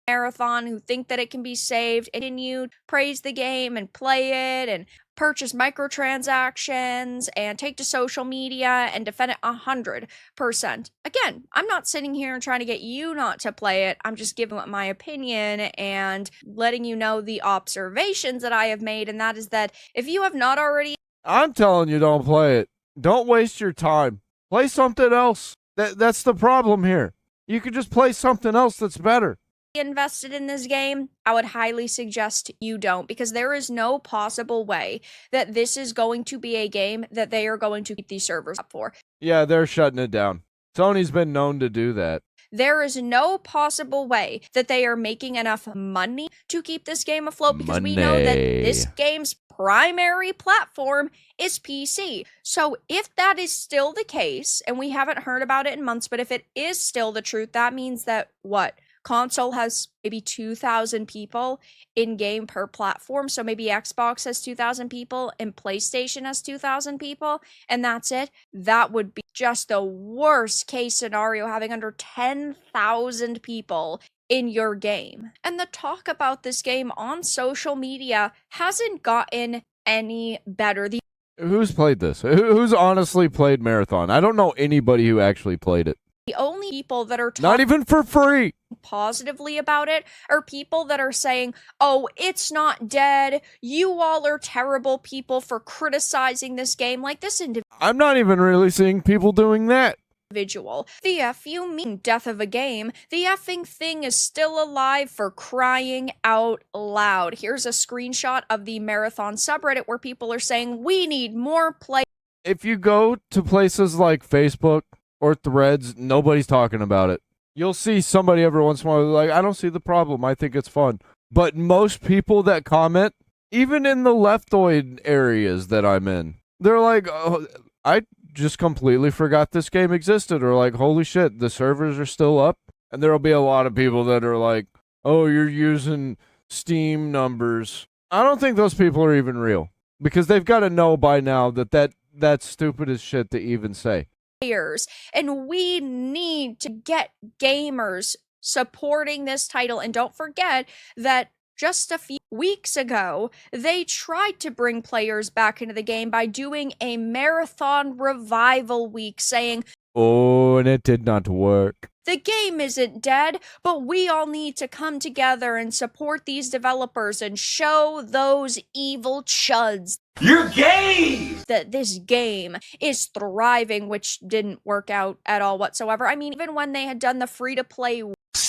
Marathon who think that it can be saved, continue, praise the game and play it and purchase microtransactions and take to social media and defend it 100%. Again, I'm not sitting here and trying to get you not to play it. I'm just giving my opinion and letting you know the observations that I have made, and that is that if you have not already I'm telling you, don't play it. Don't waste your time. Play something else. That's the problem here. You could just play something else that's better. invested in this game, I would highly suggest you don't, because there is no possible way that this is going to be a game that they are going to keep these servers up for. Yeah, they're shutting it down. Sony's been known to do that. There is no possible way that they are making enough money to keep this game afloat, because we know that this game's primary platform is PC. So if that is still the case, and we haven't heard about it in months, but if it is still the truth, that means that what? Console has maybe 2,000 people in game per platform. So maybe Xbox has 2,000 people and PlayStation has 2,000 people, and that's it. That would be just the worst case scenario, having under 10,000 people in your game. And the talk about this game on social media hasn't gotten any better. Who's played this? Who's honestly played Marathon? I don't know anybody who actually played it. The only people that are not even for free positively about it are people that are saying, oh, it's not dead. You all are terrible people for criticizing this game. Like this I'm not even really seeing people doing that. Individual. The F you mean death of a game. The effing thing is still alive, for crying out loud. Here's a screenshot of the Marathon subreddit where people are saying, we need more play. If you go to places like Facebook or Threads, nobody's talking about it. You'll see somebody every once in a while like, I don't see the problem. I think it's fun. But most people that comment, even in the leftoid areas that I'm in, they're like, oh, I just completely forgot this game existed. Or like, holy shit, the servers are still up. And there'll be a lot of people that are like, oh, you're using Steam numbers. I don't think those people are even real. Because they've got to know by now that That's stupid as shit to even say. Players, and we need to get gamers supporting this title. And don't forget that just a few weeks ago, they tried to bring players back into the game by doing a marathon revival week, saying, oh, and it did not work. The game isn't dead, but we all need to come together and support these developers and show those evil chuds You're gay! that this game is thriving, which didn't work out at all whatsoever. I mean, even when they had done the free-to-play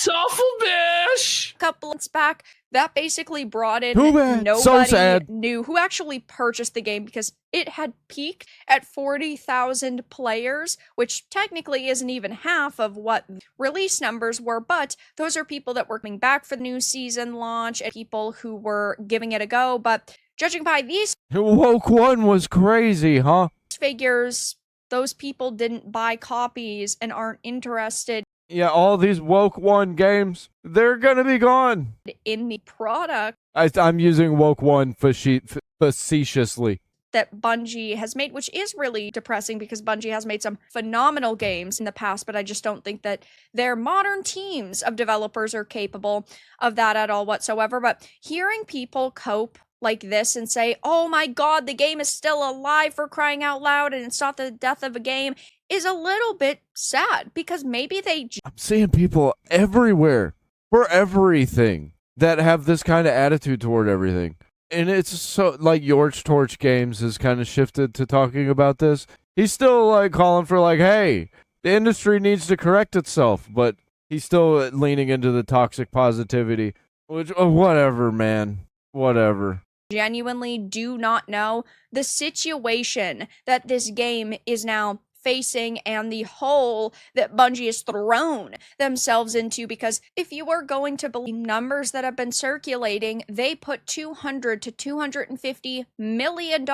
Awful bitch. couple months back, that basically brought in Too bad. nobody So sad. knew who actually purchased the game because it had peaked at 40,000 players, which technically isn't even half of what release numbers were, but those are people that were coming back for the new season launch and people who were giving it a go. But judging by these Woke One was crazy, huh? figures, those people didn't buy copies and aren't interested Yeah, all these Woke One games, they're gonna be gone. in the product I'm using Woke One facetiously. that Bungie has made, which is really depressing because Bungie has made some phenomenal games in the past, but I just don't think that their modern teams of developers are capable of that at all whatsoever. But hearing people cope like this and say, oh my god, the game is still alive, for crying out loud, and it's not the death of a game, is a little bit sad because maybe they I'm seeing people everywhere for everything that have this kind of attitude toward everything. And it's so, like, Yorch Torch Games has kind of shifted to talking about this. He's still, like, calling for, like, hey, the industry needs to correct itself, but he's still leaning into the toxic positivity, which, whatever, man. Whatever. genuinely do not know the situation that this game is now facing and the hole that Bungie has thrown themselves into, because if you are going to believe numbers that have been circulating, they put $200 to $250 million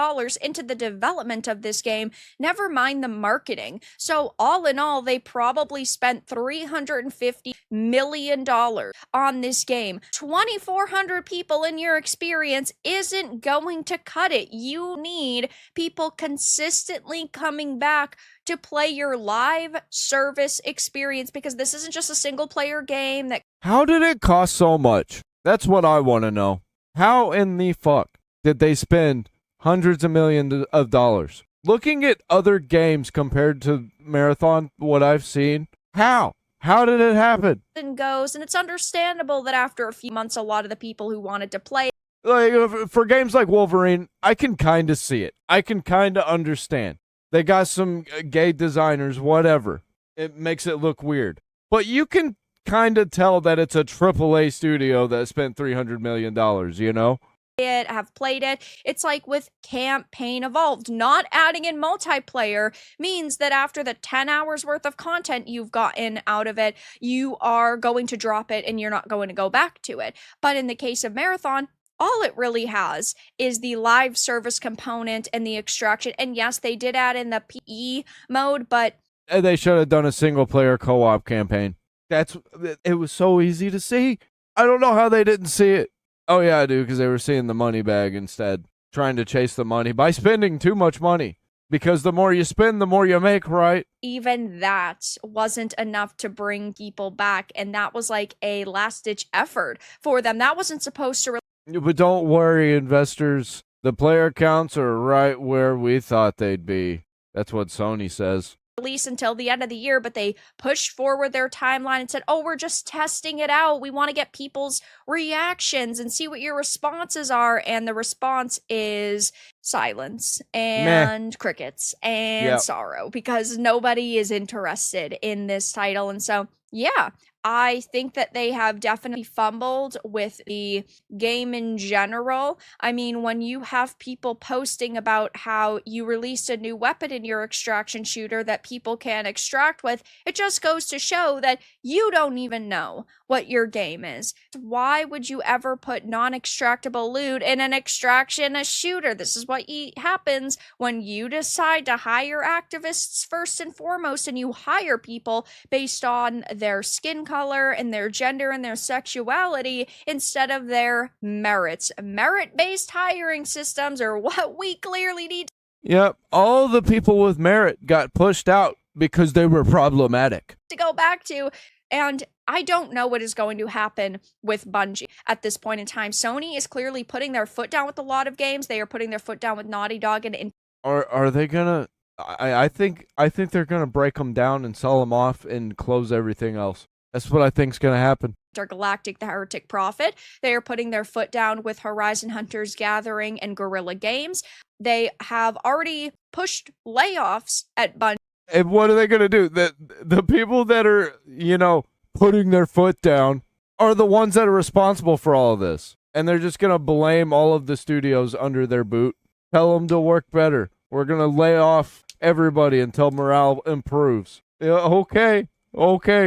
into the development of this game, never mind the marketing. So all in all, they probably spent $350 million on this game. 2,400 people in your experience isn't going to cut it. You need people consistently coming back to play your live service experience, because this isn't just a single player game that How did it cost so much? That's what I want to know. How in the fuck did they spend hundreds of millions of dollars? Looking at other games compared to Marathon, what I've seen, how? How did it happen? goes, and it's understandable that after a few months, a lot of the people who wanted to play Like, for games like Wolverine, I can kind of see it. I can kind of understand. They got some gay designers, whatever. It makes it look weird. But you can kind of tell that it's a AAA studio that spent $300 million, you know? it, have played it. It's like with Campaign Evolved, not adding in multiplayer means that after the 10 hours worth of content you've gotten out of it, you are going to drop it and you're not going to go back to it. But in the case of Marathon, all it really has is the live service component and the extraction. And yes, they did add in the PE mode, but They should have done a single player co-op campaign. It was so easy to see. I don't know how they didn't see it. Oh yeah, I do, because they were seeing the money bag instead, trying to chase the money by spending too much money. Because the more you spend, the more you make, right? even that wasn't enough to bring people back. And that was like a last-ditch effort for them. That wasn't supposed to But don't worry, investors. The player counts are right where we thought they'd be. That's what Sony says. release until the end of the year, but they pushed forward their timeline and said, oh, we're just testing it out. We want to get people's reactions and see what your responses are. And the response is silence and crickets and sorrow, because nobody is interested in this title. And so, yeah, I think that they have definitely fumbled with the game in general. I mean, when you have people posting about how you released a new weapon in your extraction shooter that people can extract with, it just goes to show that you don't even know what your game is. Why would you ever put non-extractable loot in an extraction shooter? This is what happens when you decide to hire activists first and foremost, and you hire people based on their skin color and their gender and their sexuality instead of their merits. Merit-based hiring systems are what we clearly need. Yep, all the people with merit got pushed out because they were problematic. To go back to, and I don't know what is going to happen with Bungie at this point in time. Sony is clearly putting their foot down with a lot of games. They are putting their foot down with Naughty Dog and Are they gonna? I think they're gonna break them down and sell them off and close everything else. That's what I think's gonna happen. Intergalactic, the Heretic Prophet. They are putting their foot down with Horizon Hunters Gathering and Guerrilla Games. They have already pushed layoffs at Bungie. And what are they gonna do? The people that are, putting their foot down are the ones that are responsible for all of this. And they're just gonna blame all of the studios under their boot. Tell them to work better. We're gonna lay off everybody until morale improves. Yeah, okay,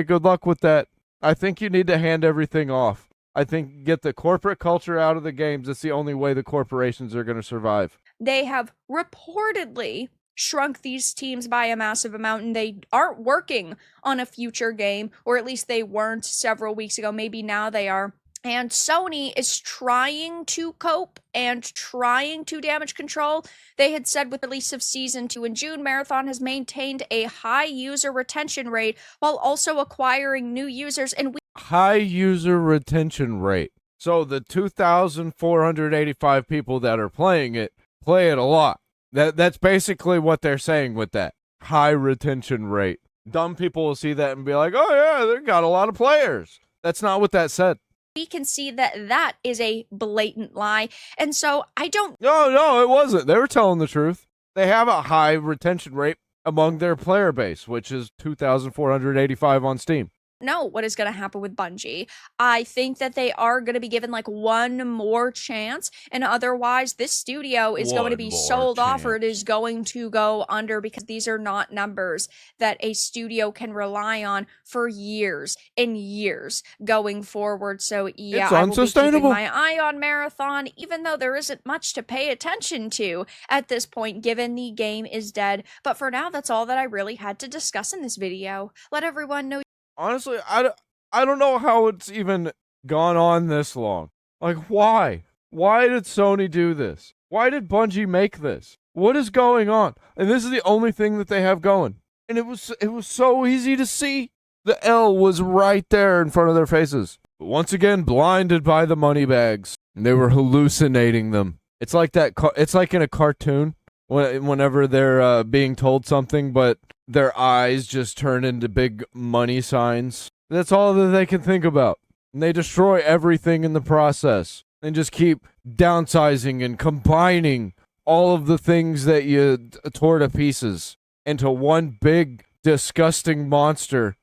good luck with that. I think you need to hand everything off. I think get the corporate culture out of the games. It's the only way the corporations are going to survive. They have reportedly shrunk these teams by a massive amount, and they aren't working on a future game, or at least they weren't several weeks ago. Maybe now they are. And Sony is trying to cope and trying to damage control. They had said with the release of Season 2 in June, Marathon has maintained a high user retention rate while also acquiring new users. And high user retention rate. So the 2,485 people that are playing it, play it a lot. That's basically what they're saying with that. High retention rate. Dumb people will see that and be like, oh yeah, they got a lot of players. That's not what that said. we can see that that is a blatant lie. And so I don't... No, it wasn't. They were telling the truth. They have a high retention rate among their player base, which is 2,485 on Steam. know what is going to happen with Bungie. I think that they are going to be given like one more chance, and otherwise this studio is going to be sold off, or it is going to go under, because these are not numbers that a studio can rely on for years and years going forward. So yeah, it's I will be unsustainable. keeping my eye on Marathon, even though there isn't much to pay attention to at this point, given the game is dead. But for now, that's all that I really had to discuss in this video. Let everyone know. Honestly, I don't know how it's even gone on this long. Like, why? Why did Sony do this? Why did Bungie make this? What is going on? And this is the only thing that they have going. And it was so easy to see. The L was right there in front of their faces. But once again, blinded by the money bags. And they were hallucinating them. It's like that. It's like in a cartoon. Whenever they're being told something, but their eyes just turn into big money signs. That's all that they can think about. And they destroy everything in the process. And just keep downsizing and combining all of the things that you tore to pieces into one big, disgusting monster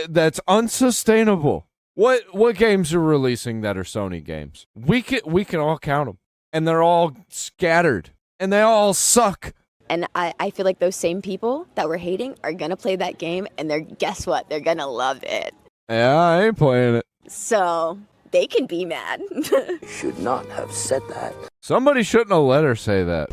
that's unsustainable. What games are releasing that are Sony games? We can all count them. And they're all scattered. And they all suck. And I feel like those same people that were hating are going to play that game, and guess what? They're going to love it. Yeah, I ain't playing it. So they can be mad. Should not have said that. Somebody shouldn't have let her say that.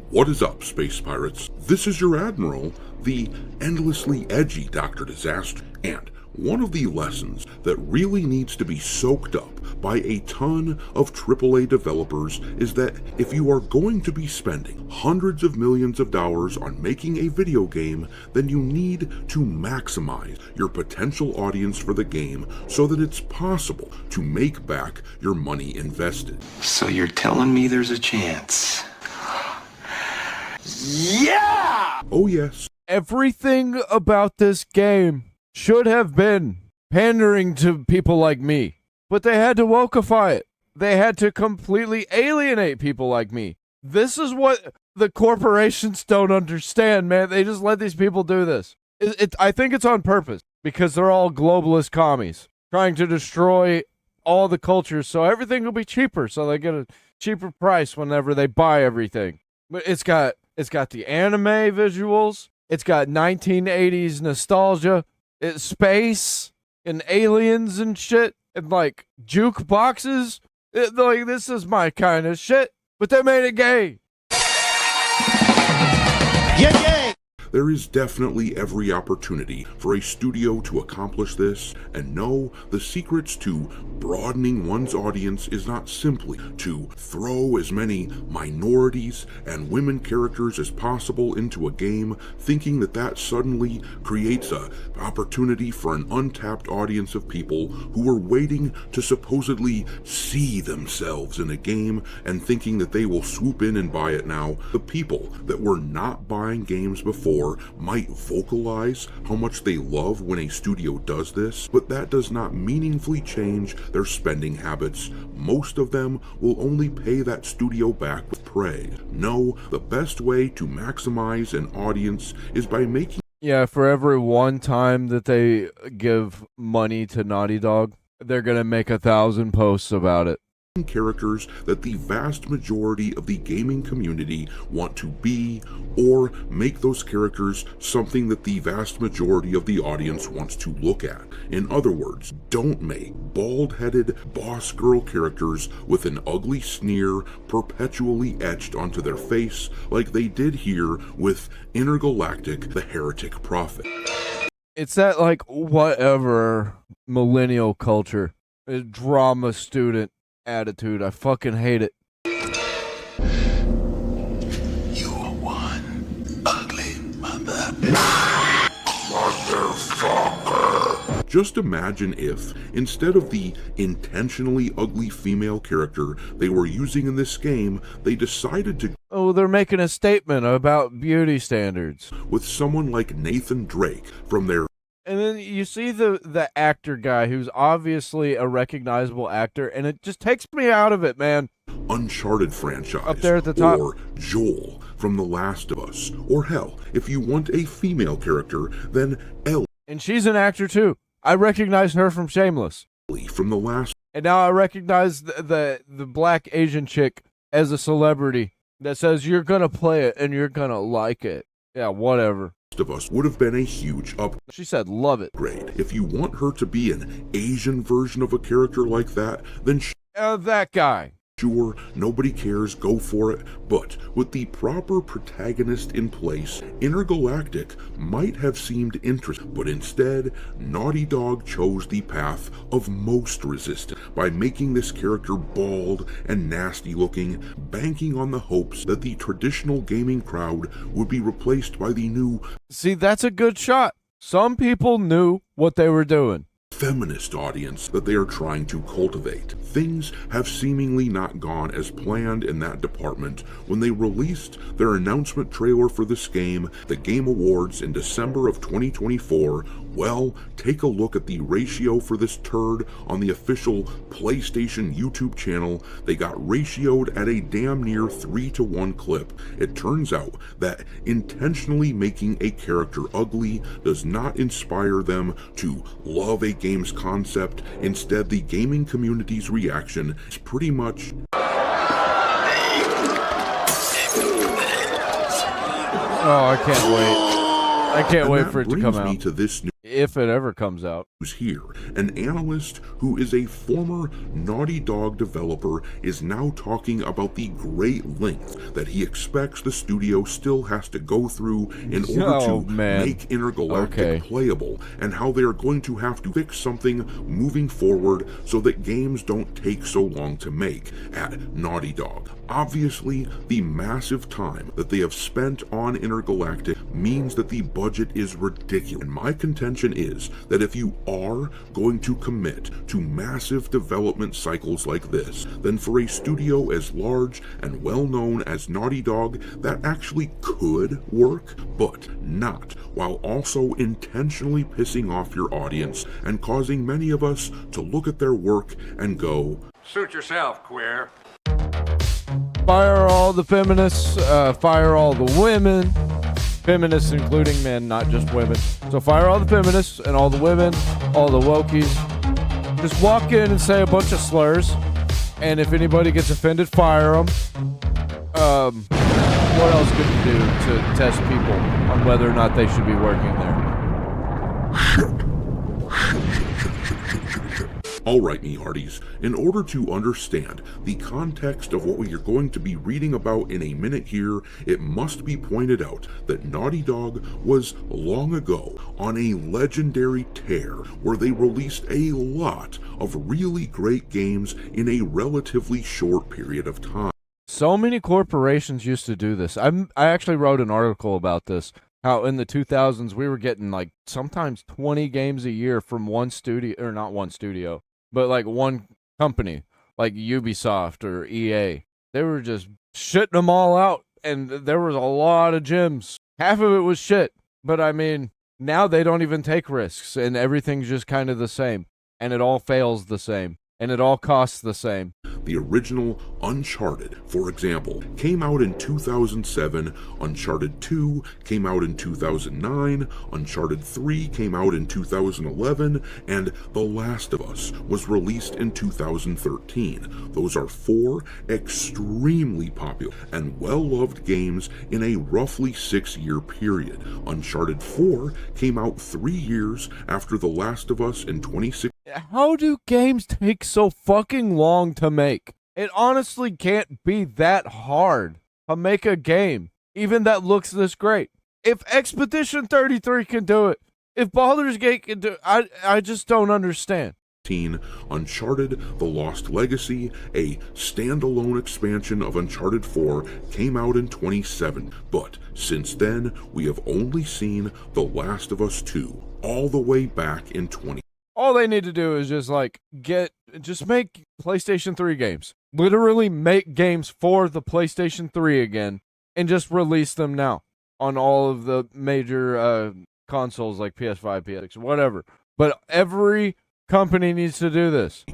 What is up, space pirates? This is your admiral, the endlessly edgy Dr. Disaster, and one of the lessons that really needs to be soaked up by a ton of AAA developers is that if you are going to be spending hundreds of millions of dollars on making a video game, then you need to maximize your potential audience for the game so that it's possible to make back your money invested. So you're telling me there's a chance? Yeah! Oh yes. Everything about this game should have been pandering to people like me. But they had to wokeify it. They had to completely alienate people like me. This is what the corporations don't understand, man. They just let these people do this. I think it's on purpose, because they're all globalist commies trying to destroy all the cultures so everything will be cheaper, so they get a cheaper price whenever they buy everything. But it's got the anime visuals. It's got 1980s nostalgia. It's space and aliens and shit. And like jukeboxes, like this is my kind of shit, but they made it gay. Yeah. There is definitely every opportunity for a studio to accomplish this, and no, the secrets to broadening one's audience is not simply to throw as many minorities and women characters as possible into a game, thinking that that suddenly creates an opportunity for an untapped audience of people who were waiting to supposedly see themselves in a game and thinking that they will swoop in and buy it now. The people that were not buying games before might vocalize how much they love when a studio does this, but that does not meaningfully change their spending habits. Most of them will only pay that studio back with praise. No, the best way to maximize an audience is by making... Yeah, for every one time that they give money to Naughty Dog, they're gonna make 1,000 posts about it. Characters that the vast majority of the gaming community want to be, or make those characters something that the vast majority of the audience wants to look at. In other words, don't make bald-headed boss girl characters with an ugly sneer perpetually etched onto their face like they did here with Intergalactic, the Heretic Prophet. It's that, like, whatever millennial culture, drama student attitude. I fucking hate it. You are one ugly motherfucker. Just imagine if, instead of the intentionally ugly female character they were using in this game, they decided to Oh, they're making a statement about beauty standards. With someone like Nathan Drake from their... And then you see the actor guy who's obviously a recognizable actor, and it just takes me out of it, man. Uncharted franchise. Up there at the top. Or Joel from The Last of Us. Or hell, if you want a female character, then Ellie. And she's an actor too. I recognize her from Shameless. From The Last. And now I recognize the black Asian chick as a celebrity that says you're gonna play it and you're gonna like it. Yeah, whatever. Of Us would have been a huge upgrade. She said love it. If you want her to be an Asian version of a character like that, then that guy. Sure, nobody cares, go for it, but with the proper protagonist in place, Intergalactic might have seemed interesting, but instead, Naughty Dog chose the path of most resistance by making this character bald and nasty looking, banking on the hopes that the traditional gaming crowd would be replaced by the new... See, that's a good shot. Some people knew what they were doing. Feminist audience that they are trying to cultivate. Things have seemingly not gone as planned in that department when they released their announcement trailer for this game, the Game Awards in December of 2024. Well, take a look at the ratio for this turd on the official PlayStation YouTube channel. They got ratioed at a damn near 3-to-1 clip. It turns out that intentionally making a character ugly does not inspire them to love a game's concept. Instead, the gaming community's reaction is pretty much... Oh, I can't wait. I can't wait for it to come out. Me to this new if it ever comes out. Here, an analyst who is a former Naughty Dog developer is now talking about the great length that he expects the studio still has to go through in order to make Intergalactic playable, and how they are going to have to fix something moving forward so that games don't take so long to make at Naughty Dog. Obviously, the massive time that they have spent on Intergalactic means that the budget is ridiculous. And my contention is that if you are going to commit to massive development cycles like this, then for a studio as large and well-known as Naughty Dog, that actually could work, but not while also intentionally pissing off your audience and causing many of us to look at their work and go, "Suit yourself, queer." Fire all the feminists, fire all the women. Feminists including men, not just women. So fire all the feminists and all the women, all the wokies. Just walk in and say a bunch of slurs, and if anybody gets offended, fire them. What else could you do to test people on whether or not they should be working there? Alright, me hearties, in order to understand the context of what we are going to be reading about in a minute here, it must be pointed out that Naughty Dog was long ago on a legendary tear where they released a lot of really great games in a relatively short period of time. So many corporations used to do this. I actually wrote an article about this, how in the 2000s we were getting like sometimes 20 games a year from one studio, or not one studio, but like one company, like Ubisoft or EA. They were just shitting them all out, and there was a lot of gems. Half of it was shit, but I mean, now they don't even take risks, and everything's just kind of the same, and it all fails the same, and it all costs the same. The original Uncharted, for example, came out in 2007, Uncharted 2 came out in 2009, Uncharted 3 came out in 2011, and The Last of Us was released in 2013. Those are 4 extremely popular and well-loved games in a roughly 6-year period. Uncharted 4 came out 3 years after The Last of Us in 2016. How do games take so fucking long to make? It honestly can't be that hard to make a game, even that looks this great. If Expedition 33 can do it, if Baldur's Gate can do it, I just don't understand. Uncharted: The Lost Legacy, a standalone expansion of Uncharted 4, came out in 2007, but since then, we have only seen The Last of Us 2, all the way back in 20. All they need to do is just make PlayStation 3 games. Literally make games for the PlayStation 3 again and just release them now on all of the major consoles like PS5, PS6, whatever. But every company needs to do this.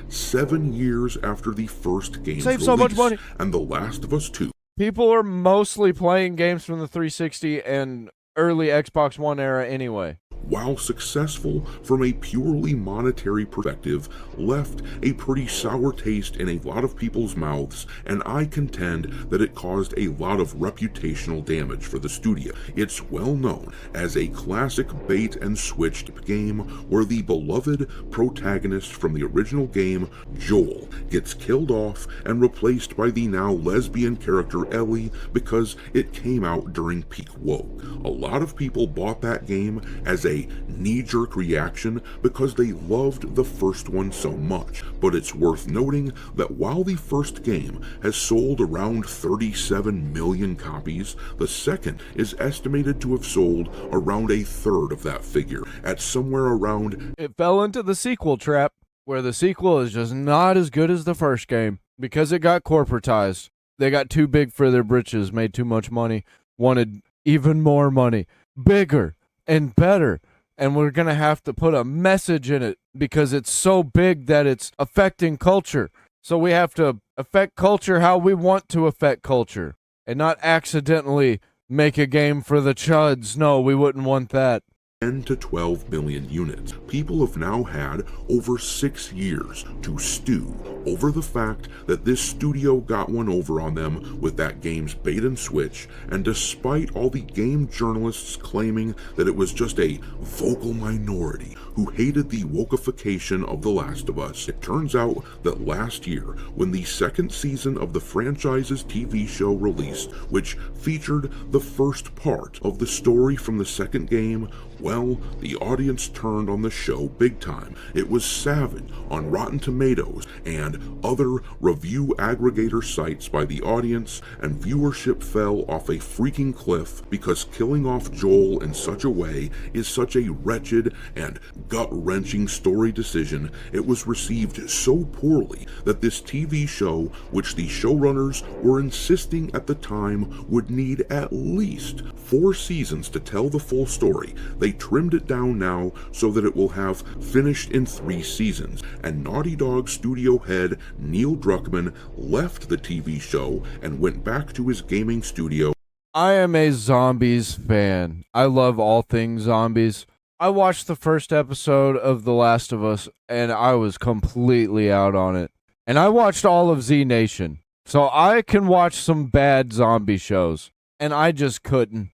7 years after the first game's Save so much money. And The Last of Us 2. People are mostly playing games from the 360 and early Xbox One era anyway. While successful from a purely monetary perspective, left a pretty sour taste in a lot of people's mouths, and I contend that it caused a lot of reputational damage for the studio. It's well known as a classic bait and switched game where the beloved protagonist from the original game, Joel, gets killed off and replaced by the now lesbian character Ellie because it came out during peak woke. A lot of people bought that game as a knee-jerk reaction because they loved the first one so much, but it's worth noting that while the first game has sold around 37 million copies, the second is estimated to have sold around a third of that figure, at somewhere around... It fell into the sequel trap, where the sequel is just not as good as the first game, because it got corporatized. They got too big for their britches, made too much money, wanted even more money, bigger and better, and we're gonna have to put a message in it because it's so big that it's affecting culture. So we have to affect culture how we want to affect culture and not accidentally make a game for the chuds. No, we wouldn't want that. 10 to 12 million units. People have now had over 6 years to stew over the fact that this studio got one over on them with that game's bait and switch, and despite all the game journalists claiming that it was just a vocal minority who hated the wokeification of The Last of Us, it turns out that last year, when the second season of the franchise's TV show released, which featured the first part of the story from the second game, well, the audience turned on the show big time. It was savage on Rotten Tomatoes and other review aggregator sites by the audience, and viewership fell off a freaking cliff because killing off Joel in such a way is such a wretched and gut-wrenching story decision. It was received so poorly that this TV show, which the showrunners were insisting at the time would need at least 4 seasons to tell the full story, they trimmed it down now so that it will have finished in 3 seasons, and Naughty Dog studio head Neil Druckmann left the TV show and went back to his gaming studio. I am a zombies fan. I love all things zombies. I watched the first episode of The Last of Us and I was completely out on it. And I watched all of Z Nation, so I can watch some bad zombie shows, and I just couldn't.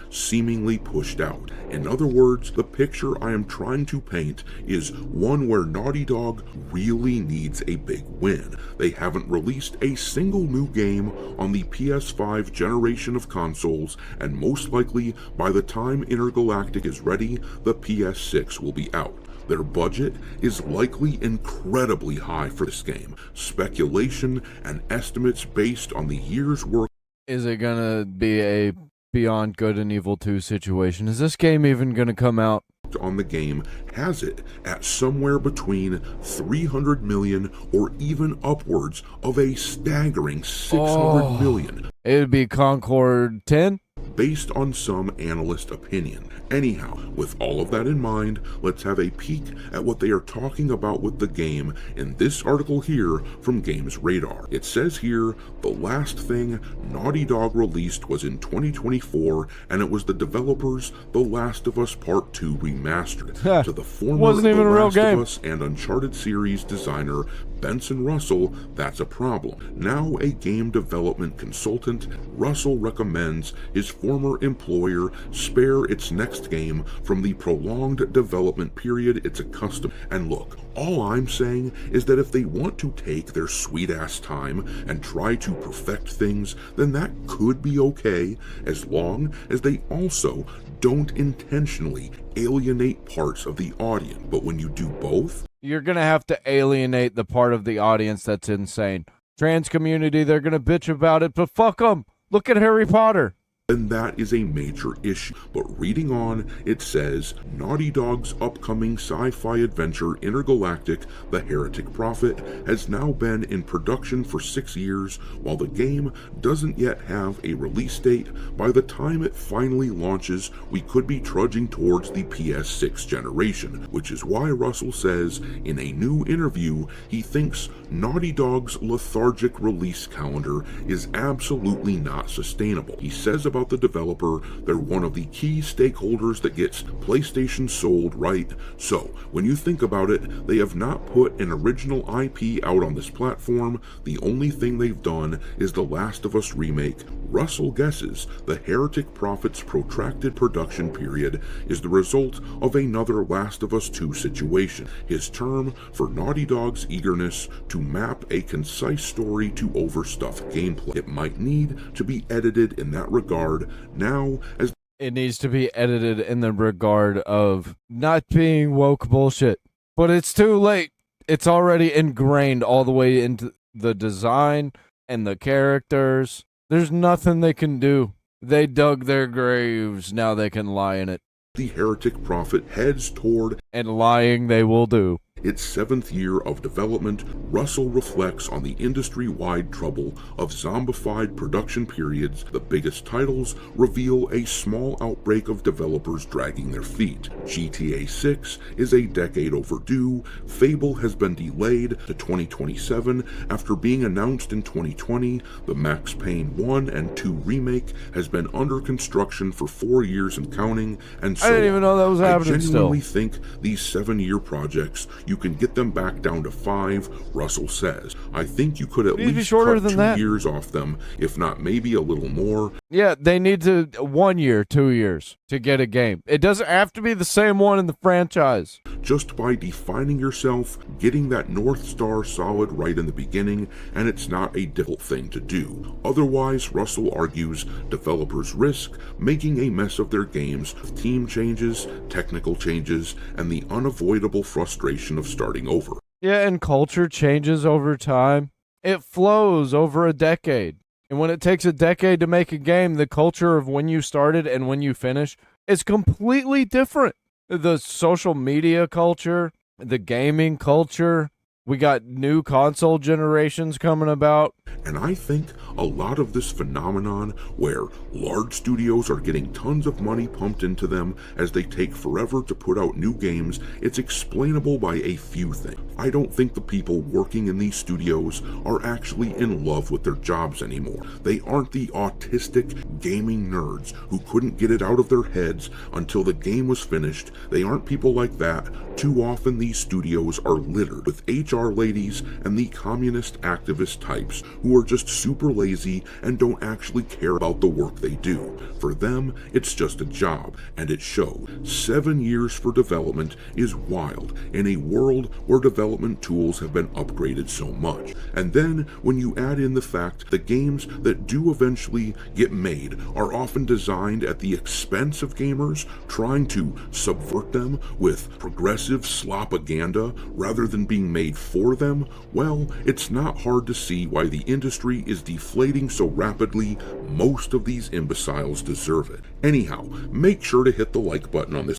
seemingly pushed out. In other words, the picture I am trying to paint is one where Naughty Dog really needs a big win. They haven't released a single new game on the PS5 generation of consoles, and most likely by the time Intergalactic is ready, the PS6 will be out. Their budget is likely incredibly high for this game. Speculation and estimates based on the year's work. Is it gonna be a Beyond Good and Evil 2 situation? Is this game even gonna come out? On the game has it at somewhere between 300 million or even upwards of a staggering 600 million. It'd be Concord 10? Based on some analyst opinion. Anyhow, with all of that in mind, let's have a peek at what they are talking about with the game in this article here from Games Radar. It says here, the last thing Naughty Dog released was in 2024, and it was the developers' The Last of Us Part 2 Remastered. To the former Wasn't even The a real Last game. of Us and Uncharted series designer Benson Russell, that's a problem. Now a game development consultant, Russell recommends his former employer spare its next game from the prolonged development period it's accustomed. And look, all I'm saying is that if they want to take their sweet ass time and try to perfect things, then that could be okay, as long as they also don't intentionally alienate parts of the audience. But when you do both, You're gonna have to alienate the part of the audience that's insane. Trans community, they're gonna bitch about it, but fuck them. Look at Harry Potter. then that is a major issue. But reading on, it says, Naughty Dog's upcoming sci-fi adventure Intergalactic, The Heretic Prophet, has now been in production for 6 years. While the game doesn't yet have a release date, by the time it finally launches, we could be trudging towards the PS6 generation, which is why Russell says in a new interview he thinks Naughty Dog's lethargic release calendar is absolutely not sustainable. He says about the developer, they're one of the key stakeholders that gets PlayStation sold right. So, when you think about it, they have not put an original IP out on this platform. The only thing they've done is The Last of Us remake. Russell guesses the Heretic Prophet's protracted production period is the result of another Last of Us 2 situation, his term for Naughty Dog's eagerness to map a concise story to overstuffed gameplay. It might need to be edited in that regard now, as it needs to be edited in the regard of not being woke bullshit. But it's too late. It's already ingrained all the way into the design and the characters. There's nothing they can do. They dug their graves. Now they can lie in it. the Heretic Prophet heads toward, and lying they will do, its 7th year of development, Russell reflects on the industry-wide trouble of zombified production periods. The biggest titles reveal a small outbreak of developers dragging their feet. GTA 6 is a decade overdue. Fable has been delayed to 2027 after being announced in 2020. The Max Payne 1 and 2 remake has been under construction for 4 years and counting, and so I didn't even know that was happening. I genuinely think these 7-year projects, you can get them back down to 5, Russell says. I think you could at least cut 2 years off them, if not maybe a little more. Yeah, they need to 1 year, 2 years to get a game. It doesn't have to be the same one in the franchise. Just by defining yourself, getting that North Star solid right in the beginning, and it's not a difficult thing to do. Otherwise, Russell argues, developers risk making a mess of their games with team changes, technical changes, and the unavoidable frustration of starting over. Yeah, and culture changes over time. It flows over a decade. And when it takes a decade to make a game, the culture of when you started and when you finish is completely different. The social media culture, the gaming culture, we got new console generations coming about. And I think a lot of this phenomenon where large studios are getting tons of money pumped into them as they take forever to put out new games, it's explainable by a few things. I don't think the people working in these studios are actually in love with their jobs anymore. They aren't the autistic gaming nerds who couldn't get it out of their heads until the game was finished. They aren't people like that. Too often these studios are littered with HR HR ladies and the communist activist types who are just super lazy and don't actually care about the work they do. For them, it's just a job, and it shows. 7 years for development is wild in a world where development tools have been upgraded so much. And then, when you add in the fact that games that do eventually get made are often designed at the expense of gamers, trying to subvert them with progressive slopaganda rather than being made for them, well, it's not hard to see why the industry is deflating so rapidly. Most of these imbeciles deserve it. Anyhow, make sure to hit the like button on this.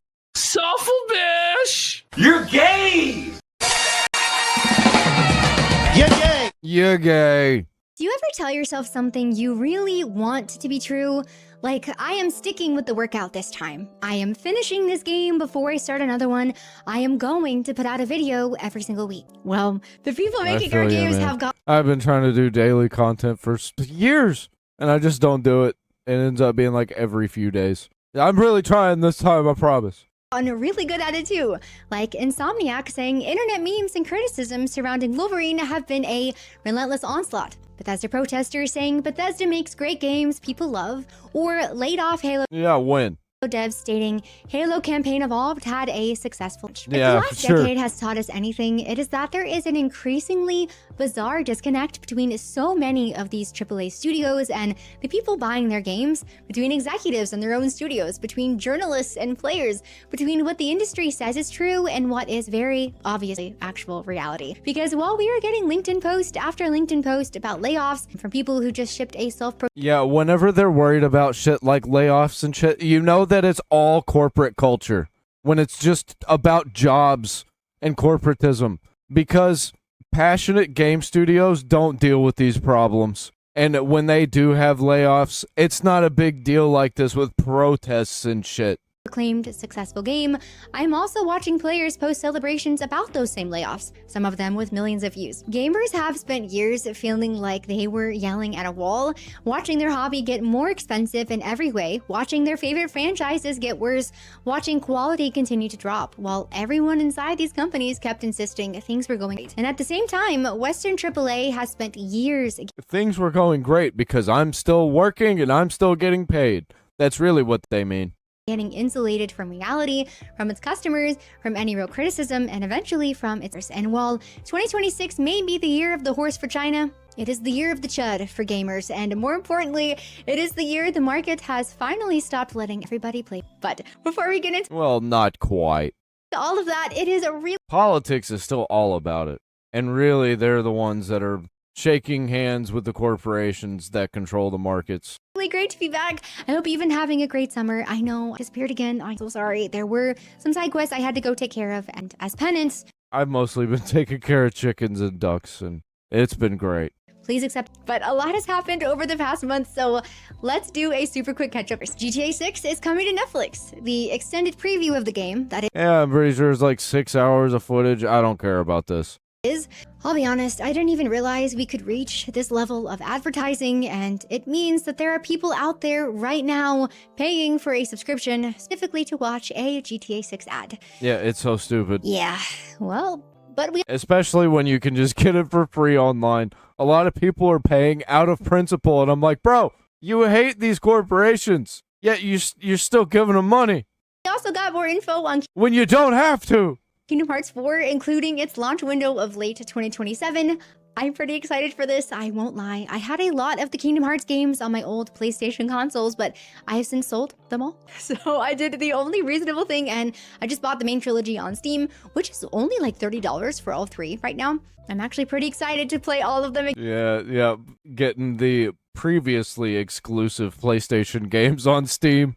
Awful bitch! You're gay! You're gay. Do you ever tell yourself something you really want to be true? Like, I am sticking with the workout this time. I am finishing this game before I start another one. I am going to put out a video every single week. Well, the people making our games have got... I've been trying to do daily content for years, and I just don't do it. It ends up being like every few days. I'm really trying this time, I promise. gotten really good at it too. Like Insomniac saying internet memes and criticism surrounding Wolverine have been a relentless onslaught. Bethesda protesters saying Bethesda makes great games people love, or laid off Halo. Yeah, when? Devs stating Halo campaign evolved had a successful launch. If Yeah, the last sure. decade has taught us anything, it is that there is an increasingly bizarre disconnect between so many of these AAA studios and the people buying their games, between executives and their own studios, between journalists and players, between what the industry says is true and what is very obviously actual reality. Because while we are getting LinkedIn post after LinkedIn post about layoffs from people who just shipped a Yeah, whenever they're worried about shit like layoffs and shit, you know that it's all corporate culture. When it's just about jobs and corporatism. Because passionate game studios don't deal with these problems. And when they do have layoffs, it's not a big deal like this with protests and shit. Proclaimed successful game, I'm also watching players post celebrations about those same layoffs, some of them with millions of views. Gamers have spent years feeling like they were yelling at a wall, watching their hobby get more expensive in every way, watching their favorite franchises get worse, watching quality continue to drop, while everyone inside these companies kept insisting things were going great. And at the same time, Western AAA has spent years... Things were going great because I'm still working and I'm still getting paid. That's really what they mean. Getting insulated from reality, from its customers, from any real criticism, and eventually from its... And while 2026 may be the year of the horse for China, it is the year of the chud for gamers, and more importantly, it is the year the market has finally stopped letting everybody play. But before we get into Well, not quite. all of that, it is a real... Politics is still all about it. And really, they're the ones that are shaking hands with the corporations that control the markets. Really great to be back. I hope you've been having a great summer. I know I disappeared again. I'm so sorry. There were some side quests I had to go take care of, and as penance, I've mostly been taking care of chickens and ducks, and it's been great. please accept. But a lot has happened over the past month, so let's do a super quick catch-up. GTA 6 is coming to Netflix. The extended preview of the game, that Yeah, I'm pretty sure it's like 6 hours of footage. I don't care about this. I'll be honest, I didn't even realize we could reach this level of advertising, and it means that there are people out there right now paying for a subscription specifically to watch a GTA 6 ad. Yeah, it's so stupid. Yeah, well, but we... Especially when you can just get it for free online. A lot of people are paying out of principle, and I'm like, bro, you hate these corporations, yet you're still giving them money. We also got more info on when you don't have to. Kingdom Hearts 4, including its launch window of late 2027. I'm pretty excited for this, I won't lie. I had a lot of the Kingdom Hearts games on my old PlayStation consoles, but I have since sold them all. So I did the only reasonable thing, and I just bought the main trilogy on Steam, which is only like $30 for all three right now. I'm actually pretty excited to play all of them again. Yeah, getting the previously exclusive PlayStation games on Steam.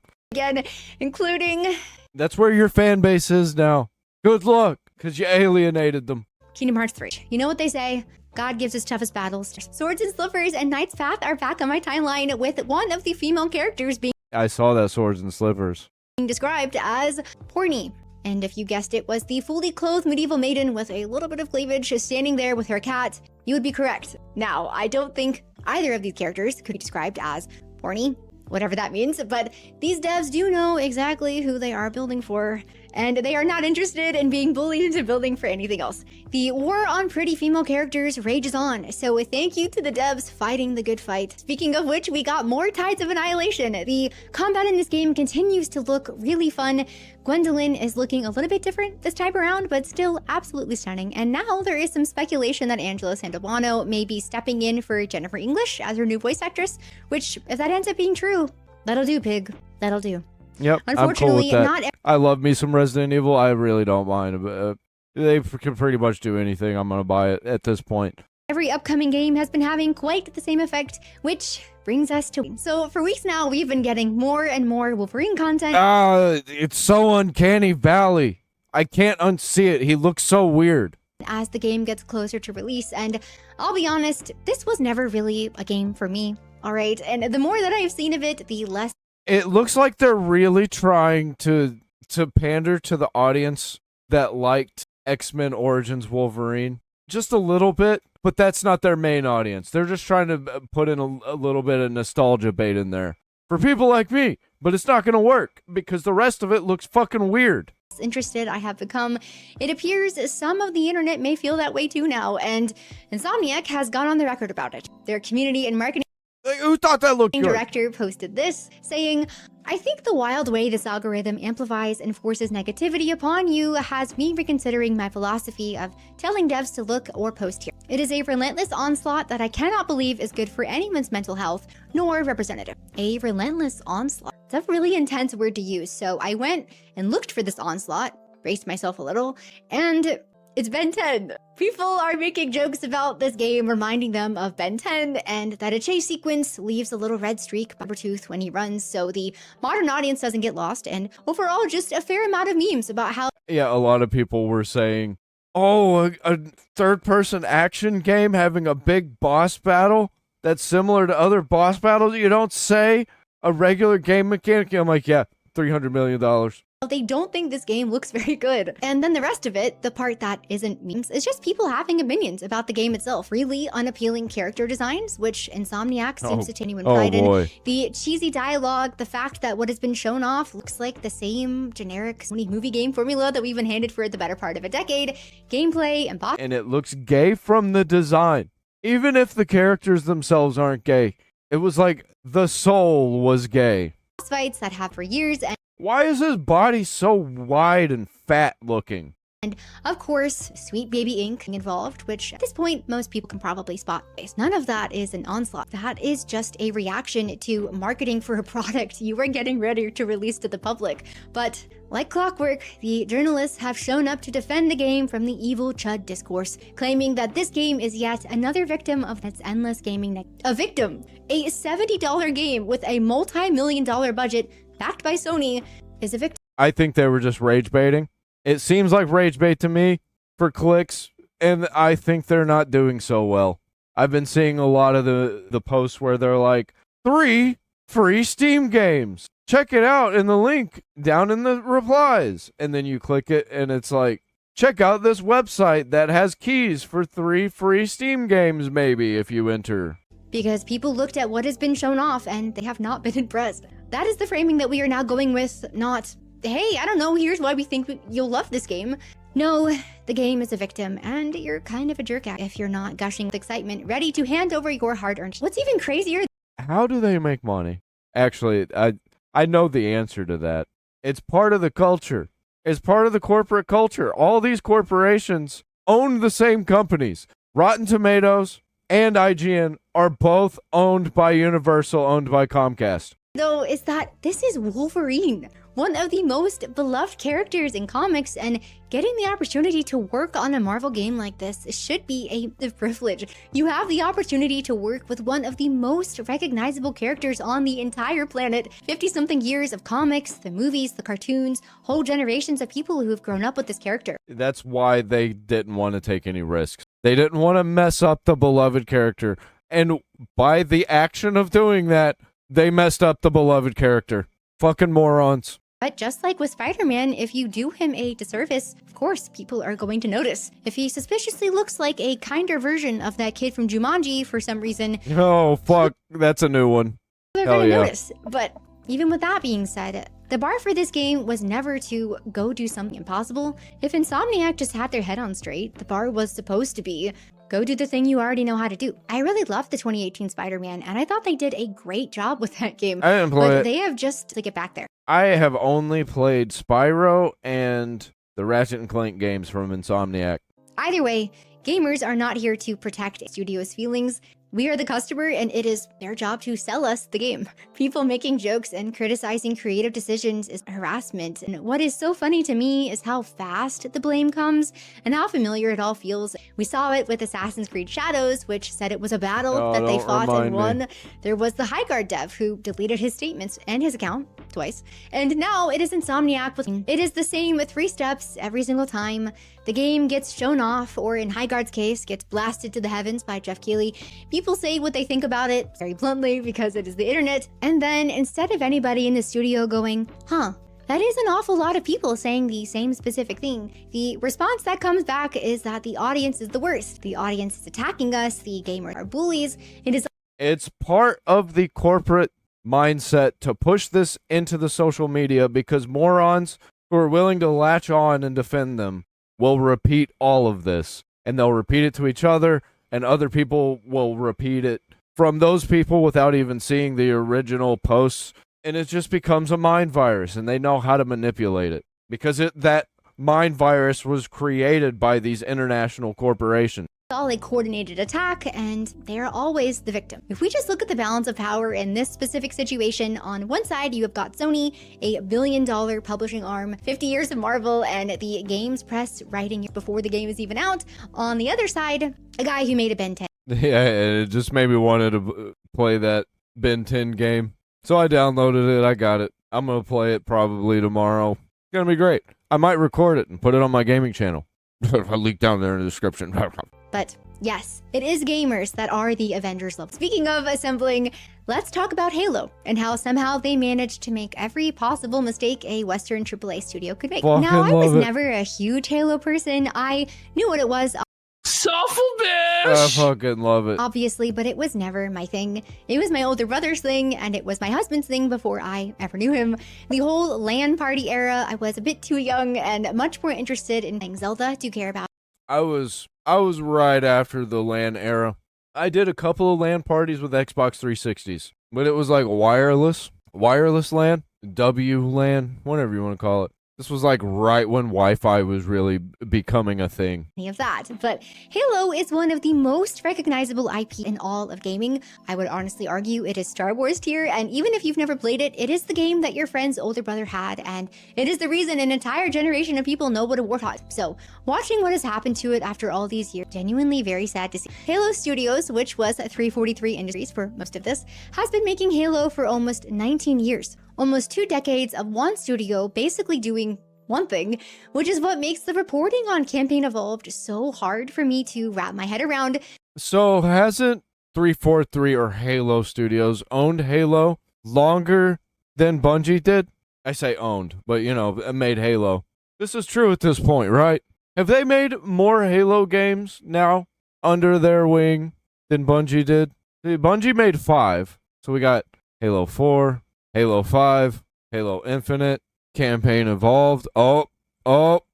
Including... That's where your fan base is now. Good luck, because you alienated them. Kingdom Hearts 3. You know what they say? God gives his toughest battles. Swords and Slippers and Knight's Path are back on my timeline, with one of the female characters being I saw that Swords and Slivers. described as porny. And if you guessed it was the fully clothed medieval maiden with a little bit of cleavage standing there with her cat, you would be correct. Now, I don't think either of these characters could be described as porny, whatever that means, but these devs do know exactly who they are building for. and they are not interested in being bullied into building for anything else. The war on pretty female characters rages on, so thank you to the devs fighting the good fight. Speaking of which, we got more Tides of Annihilation. The combat in this game continues to look really fun. Gwendolyn is looking a little bit different this time around, but still absolutely stunning. And now there is some speculation that Angela Sandobuono may be stepping in for Jennifer English as her new voice actress, which, if that ends up being true, that'll do, pig. That'll do. Yep, Unfortunately, I'm cool with that. I love me some Resident Evil. I really don't mind. They can pretty much do anything. I'm going to buy it at this point. Every upcoming game has been having quite the same effect, which brings us to... So for weeks now, we've been getting more and more Wolverine content. It's so uncanny valley. I can't unsee it. He looks so weird. As the game gets closer to release, and I'll be honest, this was never really a game for me, all right? And the more that I've seen of it, the less... It looks like they're really trying to pander to the audience that liked X-Men Origins Wolverine. Just a little bit, but that's not their main audience. They're just trying to put in a little bit of nostalgia bait in there for people like me, but it's not going to work because the rest of it looks fucking weird. Interested I have become, it appears some of the internet may feel that way too now, and Insomniac has gone on the record about it. Their community and marketing Who thought that looked good? Director posted this, saying, "I think the wild way this algorithm amplifies and forces negativity upon you has me reconsidering my philosophy of telling devs to look or post here. It is a relentless onslaught that I cannot believe is good for anyone's mental health, nor representative." A relentless onslaught. It's a really intense word to use, so I went and looked for this onslaught, braced myself a little, and it's Ben 10. People are making jokes about this game, reminding them of Ben 10, and that a chase sequence leaves a little red streak by Tooth when he runs, so the modern audience doesn't get lost, and overall just a fair amount of memes about how... Yeah, a lot of people were saying, oh, a third-person action game having a big boss battle that's similar to other boss battles? You don't say a regular game mechanic? I'm like, yeah, $300 million. They don't think this game looks very good. And then the rest of it, the part that isn't memes, is just people having opinions about the game itself. Really unappealing character designs, which Insomniac seems to take anyone pride in. The cheesy dialogue, the fact that what has been shown off looks like the same generic Sony movie game formula that we've been handed for the better part of a decade. Gameplay and boss... And it looks gay from the design. Even if the characters themselves aren't gay. It was like the soul was gay. Fights that have for years, and why is his body so wide and fat looking? And of course, Sweet Baby Ink involved, which at this point, most people can probably spot. None of that is an onslaught. That is just a reaction to marketing for a product you were getting ready to release to the public. But like clockwork, the journalists have shown up to defend the game from the evil chud discourse, claiming that this game is yet another victim of its endless gaming. A victim! A $70 game with a multi-million-dollar budget backed by Sony is a victim. I think they were just rage baiting. It seems like rage bait to me for clicks, and I think they're not doing so well. I've been seeing a lot of the posts where they're like, 3 free Steam games. Check it out in the link down in the replies. And then you click it, and it's like, check out this website that has keys for 3 free Steam games, maybe, if you enter. Because people looked at what has been shown off, and they have not been impressed. That is the framing that we are now going with, not... hey, I don't know, here's why we think you'll love this game. No, the game is a victim, and you're kind of a jerk if you're not gushing with excitement, ready to hand over your hard-earned... What's even crazier... How do they make money? Actually, I know the answer to that. It's part of the culture. It's part of the corporate culture. All these corporations own the same companies. Rotten Tomatoes and IGN are both owned by Universal, owned by Comcast. Though, is that this is Wolverine, one of the most beloved characters in comics, and getting the opportunity to work on a Marvel game like this should be a privilege. You have the opportunity to work with one of the most recognizable characters on the entire planet. 50-something years of comics, the movies, the cartoons, whole generations of people who have grown up with this character. That's why they didn't want to take any risks. They didn't want to mess up the beloved character. And by the action of doing that, they messed up the beloved character. Fucking morons. But just like with Spider-Man, if you do him a disservice, of course, people are going to notice. If he suspiciously looks like a kinder version of that kid from Jumanji for some reason... Oh, fuck. That's a new one. They're going to notice. But even with that being said, The bar for this game was never to go do something impossible. If Insomniac just had their head on straight, the bar was supposed to be go do the thing you already know how to do. I really loved the 2018 Spider-Man, and I thought they did a great job with that game. I didn't play it. They have just to get back there. I have only played Spyro and the Ratchet and Clank games from Insomniac. Either way, gamers are not here to protect a studio's feelings. We are the customer, and it is their job to sell us the game. People making jokes and criticizing creative decisions is harassment. And what is so funny to me is how fast the blame comes and how familiar it all feels. We saw it with Assassin's Creed Shadows, which said it was a battle that they fought and won. There was the Highguard dev who deleted his statements and his account twice. And now it is Insomniac. It is the same with 3 steps every single time. The game gets shown off, or in Highguard's case, gets blasted to the heavens by Jeff Keighley. People say what they think about it very bluntly because it is the internet. And then instead of anybody in the studio going, huh, that is an awful lot of people saying the same specific thing, the response that comes back is that the audience is the worst. The audience is attacking us. The gamers are bullies. It's part of the corporate mindset to push this into the social media because morons who are willing to latch on and defend them will repeat all of this, and they'll repeat it to each other, and other people will repeat it from those people without even seeing the original posts, and it just becomes a mind virus, and they know how to manipulate it because that mind virus was created by these international corporations. All a coordinated attack, and they're always the victim. If we just look at the balance of power in this specific situation, on one side you have got Sony, a billion-dollar publishing arm, 50 years of Marvel, and the games press writing before the game is even out. On the other side, a guy who made a Ben 10. Yeah, it just made me want to play that Ben 10 game. So I downloaded it, I got it. I'm going to play it probably tomorrow. It's going to be great. I might record it and put it on my gaming channel. I'll link down there in the description. But yes, it is gamers that are the Avengers level. Speaking of assembling, let's talk about Halo and how somehow they managed to make every possible mistake a Western AAA studio could make. Now, I was never a huge Halo person. I knew what it was. I fucking love it. Obviously, but it was never my thing. It was my older brother's thing, and it was my husband's thing before I ever knew him. The whole LAN party era, I was a bit too young and much more interested in playing Zelda to care about. I was right after the LAN era. I did a couple of LAN parties with Xbox 360s, but it was like wireless LAN, WLAN, whatever you want to call it. This was like right when Wi-Fi was really becoming a thing. Any of that, but Halo is one of the most recognizable IP in all of gaming. I would honestly argue it is Star Wars tier, and even if you've never played it, it is the game that your friend's older brother had, and it is the reason an entire generation of people know what a warthog is. So, watching what has happened to it after all these years, genuinely very sad to see. Halo Studios, which was 343 Industries for most of this, has been making Halo for almost 19 years. Almost 2 decades of one studio basically doing one thing, which is what makes the reporting on Campaign Evolved so hard for me to wrap my head around. So hasn't 343 or Halo Studios owned Halo longer than Bungie did? I say owned, but you know, made Halo. This is true at this point, right? Have they made more Halo games now under their wing than Bungie did? See, Bungie made 5. So we got Halo 4, Halo 5, Halo Infinite, Campaign Evolved. Oh,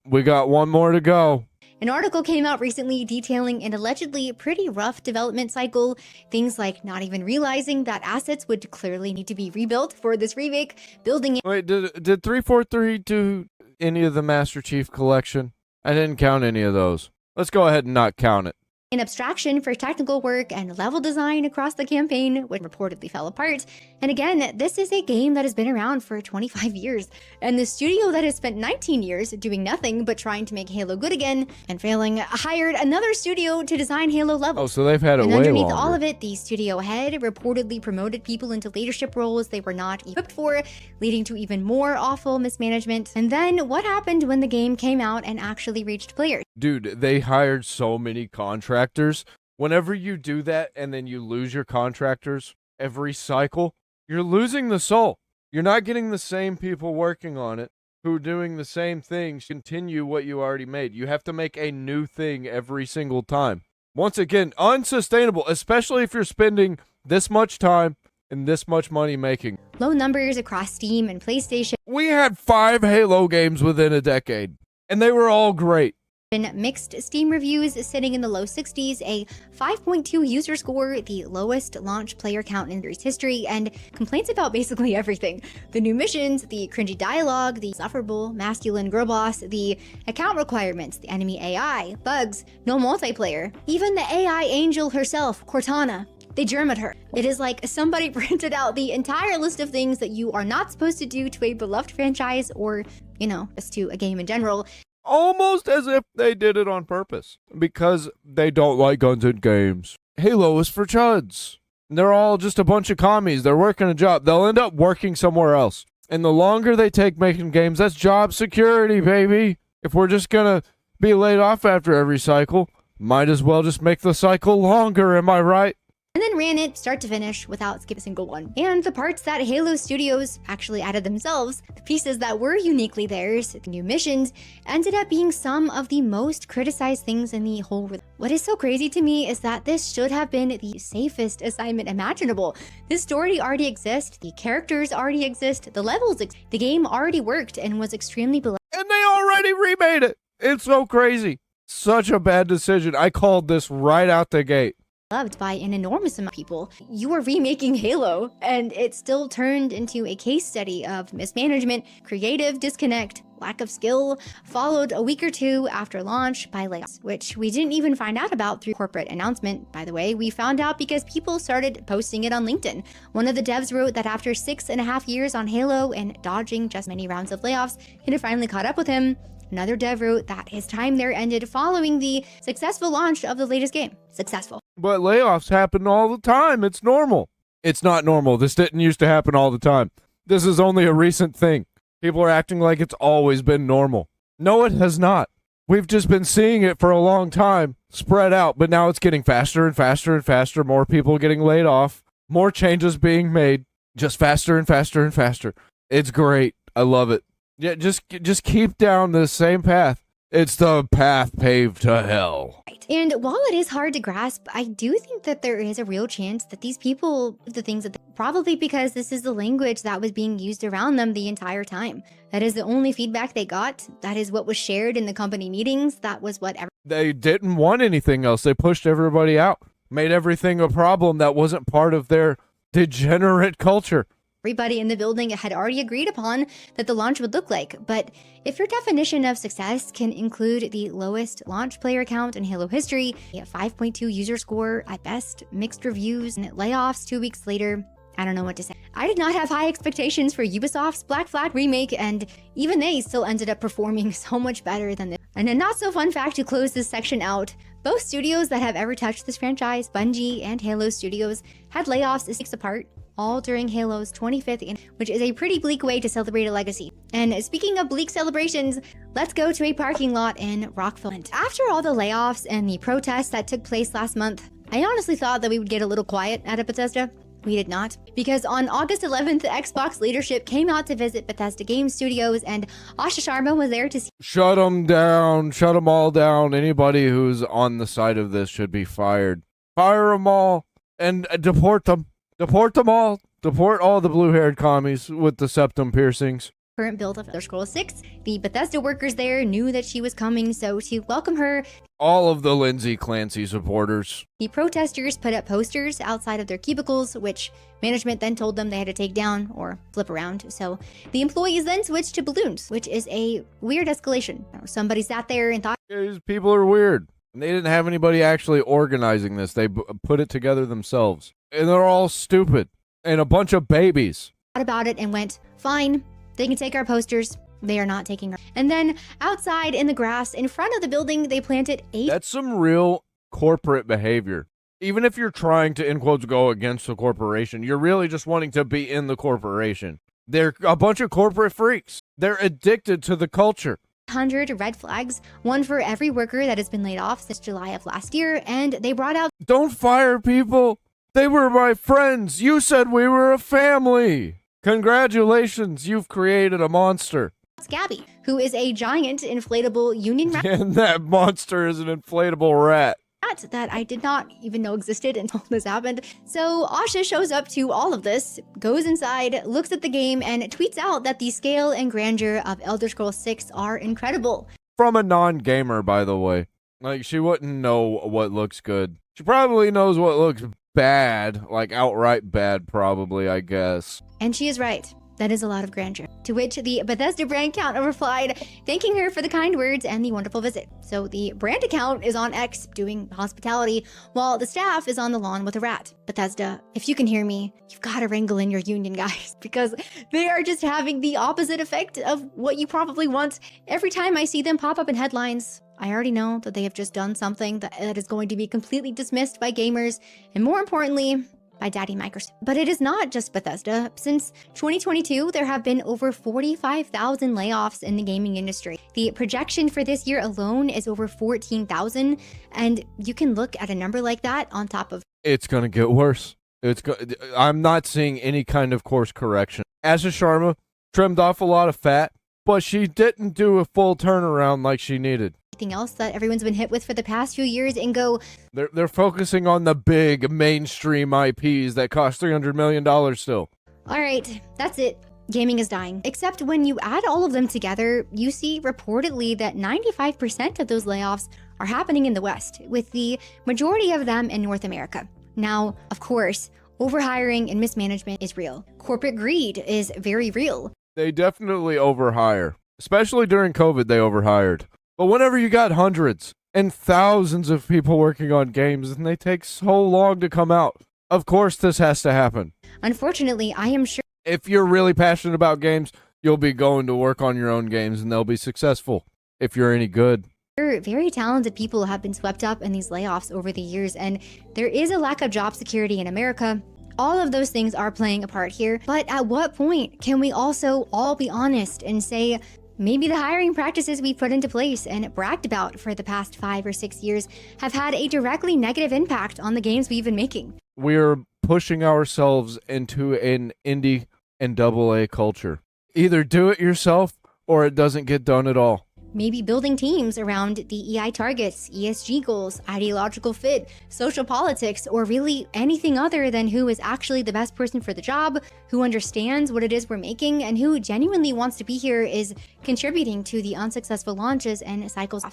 we got one more to go. An article came out recently detailing an allegedly pretty rough development cycle. Things like not even realizing that assets would clearly need to be rebuilt for this remake, building it. Wait, did 343 do any of the Master Chief Collection? I didn't count any of those. Let's go ahead and not count it. An abstraction for technical work and level design across the campaign, which reportedly fell apart. And again, this is a game that has been around for 25 years, and the studio that has spent 19 years doing nothing but trying to make Halo good again and failing hired another studio to design Halo levels. Oh, so they've had it way longer. And underneath all of it, the studio head reportedly promoted people into leadership roles they were not equipped for, leading to even more awful mismanagement. And then what happened when the game came out and actually reached players? Dude, they hired so many contractors. Whenever you do that and then you lose your contractors every cycle, you're losing the soul. You're not getting the same people working on it who are doing the same things continue what you already made. You have to make a new thing every single time. Once again, unsustainable, especially if you're spending this much time and this much money making. Low numbers across Steam and PlayStation. We had 5 Halo games within a decade, and they were all great. Mixed Steam reviews sitting in the low 60s, a 5.2 user score, the lowest launch player count in series history, and complaints about basically everything. The new missions, the cringy dialogue, the insufferable masculine girl boss, the account requirements, the enemy AI, bugs, no multiplayer, even the AI angel herself, Cortana. They germ at her. It is like somebody printed out the entire list of things that you are not supposed to do to a beloved franchise or, just to a game in general. Almost as if they did it on purpose, because they don't like guns in games. Halo is for chuds. They're all just a bunch of commies. They're working a job. They'll end up working somewhere else. And the longer they take making games, that's job security, baby. If we're just gonna be laid off after every cycle, might as well just make the cycle longer, am I right? And then ran it start to finish without skipping a single one. And the parts that Halo Studios actually added themselves, the pieces that were uniquely theirs, the new missions, ended up being some of the most criticized things in the whole world. What is so crazy to me is that this should have been the safest assignment imaginable. This story already exists, the characters already exist, the levels exist, the game already worked and was extremely beloved. And they already remade it. It's so crazy. Such a bad decision. I called this right out the gate. Loved by an enormous amount of people. You are remaking Halo, and it still turned into a case study of mismanagement, creative disconnect, lack of skill, followed a week or two after launch by layoffs, which we didn't even find out about through corporate announcement, by the way. We found out because people started posting it on LinkedIn. One of the devs wrote that after 6.5 years on Halo and dodging just many rounds of layoffs, it had finally caught up with him. Another dev wrote that his time there ended following the successful launch of the latest game. Successful. But layoffs happen all the time. It's normal. It's not normal. This didn't used to happen all the time. This is only a recent thing. People are acting like it's always been normal. No, it has not. We've just been seeing it for a long time, spread out, but now it's getting faster and faster and faster. More people getting laid off. More changes being made. Just faster and faster and faster. It's great. I love it. Yeah, just keep down the same path. It's the path paved to hell. And while it is hard to grasp, I do think that there is a real chance that these people, the things that probably because this is the language that was being used around them the entire time. That is the only feedback they got. That is what was shared in the company meetings. That was what they didn't want anything else. They pushed everybody out, made everything a problem that wasn't part of their degenerate culture. Everybody in the building had already agreed upon that the launch would look like. But if your definition of success can include the lowest launch player count in Halo history, a 5.2 user score at best, mixed reviews, and layoffs 2 weeks later, I don't know what to say. I did not have high expectations for Ubisoft's Black Flag remake, and even they still ended up performing so much better than this. And a not so fun fact to close this section out, both studios that have ever touched this franchise, Bungie and Halo Studios, had layoffs 6 weeks apart, all during Halo's 25th, which is a pretty bleak way to celebrate a legacy. And speaking of bleak celebrations, let's go to a parking lot in Rockville. After all the layoffs and the protests that took place last month, I honestly thought that we would get a little quiet out of Bethesda. We did not, because on August 11th, Xbox leadership came out to visit Bethesda Game Studios, and Asha Sharma was there to see. Shut them down. Shut them all down. Anybody who's on the side of this should be fired. Fire them all and deport them. Deport them all. Deport all the blue-haired commies with the septum piercings. Current build of Elder Scrolls 6. The Bethesda workers there knew that she was coming, so to welcome her, all of the Lindsay Clancy supporters. The protesters put up posters outside of their cubicles, which management then told them they had to take down or flip around. So the employees then switched to balloons, which is a weird escalation. Somebody sat there and thought, these people are weird. And they didn't have anybody actually organizing this. They put it together themselves. And they're all stupid. And a bunch of babies. Thought about it and went, fine, they can take our posters. They are not taking her. And then outside in the grass in front of the building, they planted 8. That's some real corporate behavior. Even if you're trying to, in quotes, go against the corporation, you're really just wanting to be in the corporation. They're a bunch of corporate freaks. They're addicted to the culture. 100 red flags, one for every worker that has been laid off since July of last year. And they brought out, don't fire people. They were my friends. You said we were a family. Congratulations, you've created a monster. Scabby, who is a giant inflatable union rat. And that monster is an inflatable rat. plot that I did not even know existed until this happened. So Asha shows up to all of this, goes inside, looks at the game, and tweets out that the scale and grandeur of Elder Scrolls 6 are incredible. From a non-gamer, by the way. Like, she wouldn't know what looks good. She probably knows what looks bad, like outright bad, probably, I guess. And she is right. That is a lot of grandeur. To which the Bethesda brand account replied, thanking her for the kind words and the wonderful visit. So the brand account is on X doing hospitality, while the staff is on the lawn with a rat. Bethesda, if you can hear me, you've got to wrangle in your union guys, because they are just having the opposite effect of what you probably want. Every time I see them pop up in headlines, I already know that they have just done something that is going to be completely dismissed by gamers, and more importantly, by Daddy Microsoft. But it is not just Bethesda. Since 2022, there have been over 45,000 layoffs in the gaming industry. The projection for this year alone is over 14,000, and you can look at a number like that on top of... It's gonna get worse. I'm not seeing any kind of course correction. Asha Sharma trimmed off a lot of fat, but she didn't do a full turnaround like she needed. Anything else that everyone's been hit with for the past few years and go... They're focusing on the big mainstream IPs that cost $300 million still. All right, that's it. Gaming is dying. Except when you add all of them together, you see reportedly that 95% of those layoffs are happening in the West, with the majority of them in North America. Now, of course, overhiring and mismanagement is real. Corporate greed is very real. They definitely overhire. Especially during COVID, they overhired. But whenever you got hundreds and thousands of people working on games and they take so long to come out, of course this has to happen. Unfortunately, I am sure... If you're really passionate about games, you'll be going to work on your own games and they'll be successful, if you're any good. Very talented people have been swept up in these layoffs over the years, and there is a lack of job security in America. All of those things are playing a part here, but at what point can we also all be honest and say, maybe the hiring practices we put into place and bragged about for the past 5 or 6 years have had a directly negative impact on the games we've been making? We're pushing ourselves into an indie and AA culture. Either do it yourself or it doesn't get done at all. Maybe building teams around DEI targets, ESG goals, ideological fit, social politics, or really anything other than who is actually the best person for the job, who understands what it is we're making, and who genuinely wants to be here is contributing to the unsuccessful launches and cycles.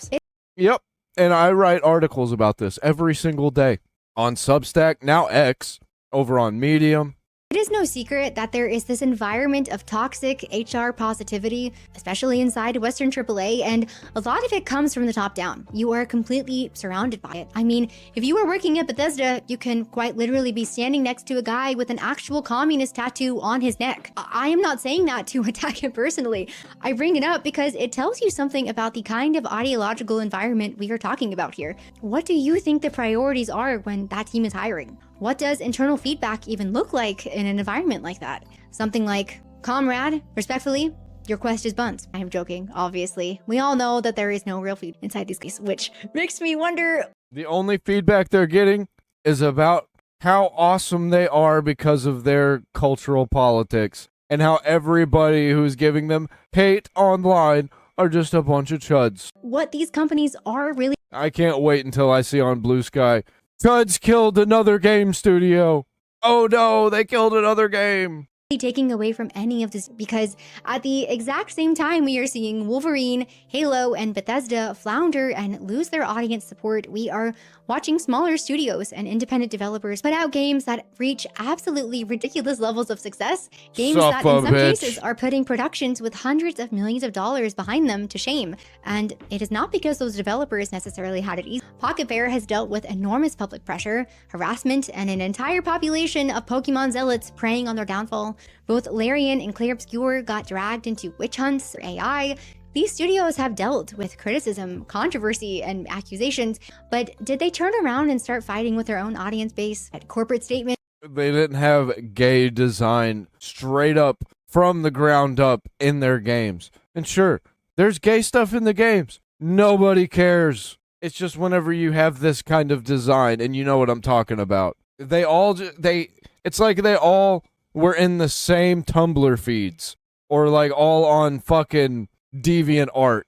Yep, and I write articles about this every single day. On Substack, now X, over on Medium. It is no secret that there is this environment of toxic HR positivity, especially inside Western AAA, and a lot of it comes from the top down. You are completely surrounded by it. I mean, if you are working at Bethesda, you can quite literally be standing next to a guy with an actual communist tattoo on his neck. I am not saying that to attack him personally. I bring it up because it tells you something about the kind of ideological environment we are talking about here. What do you think the priorities are when that team is hiring? What does internal feedback even look like in an environment like that? Something like, comrade, respectfully, your quest is buns. I am joking, obviously. We all know that there is no real feedback inside these cases, which makes me wonder... The only feedback they're getting is about how awesome they are because of their cultural politics, and how everybody who's giving them hate online are just a bunch of chuds. What these companies are really... I can't wait until I see on Blue Sky, chuds killed another game studio. Oh no, they killed another game. Taking away from any of this, because at the exact same time we are seeing Wolverine, Halo, and Bethesda flounder and lose their audience support, we are watching smaller studios and independent developers put out games that reach absolutely ridiculous levels of success, games that in some cases are putting productions with hundreds of millions of dollars behind them to shame. And it is not because those developers necessarily had it easy. Pocket Bear has dealt with enormous public pressure, harassment, and an entire population of Pokemon zealots preying on their downfall. Both Larian and Clear Obscure got dragged into witch hunts for AI. These studios have dealt with criticism, controversy, and accusations, but did they turn around and start fighting with their own audience base at corporate statement? They didn't have gay design straight up from the ground up in their games. And sure, there's gay stuff in the games. Nobody cares. It's just whenever you have this kind of design, and you know what I'm talking about. It's like they all were in the same Tumblr feeds, or like all on fucking DeviantArt.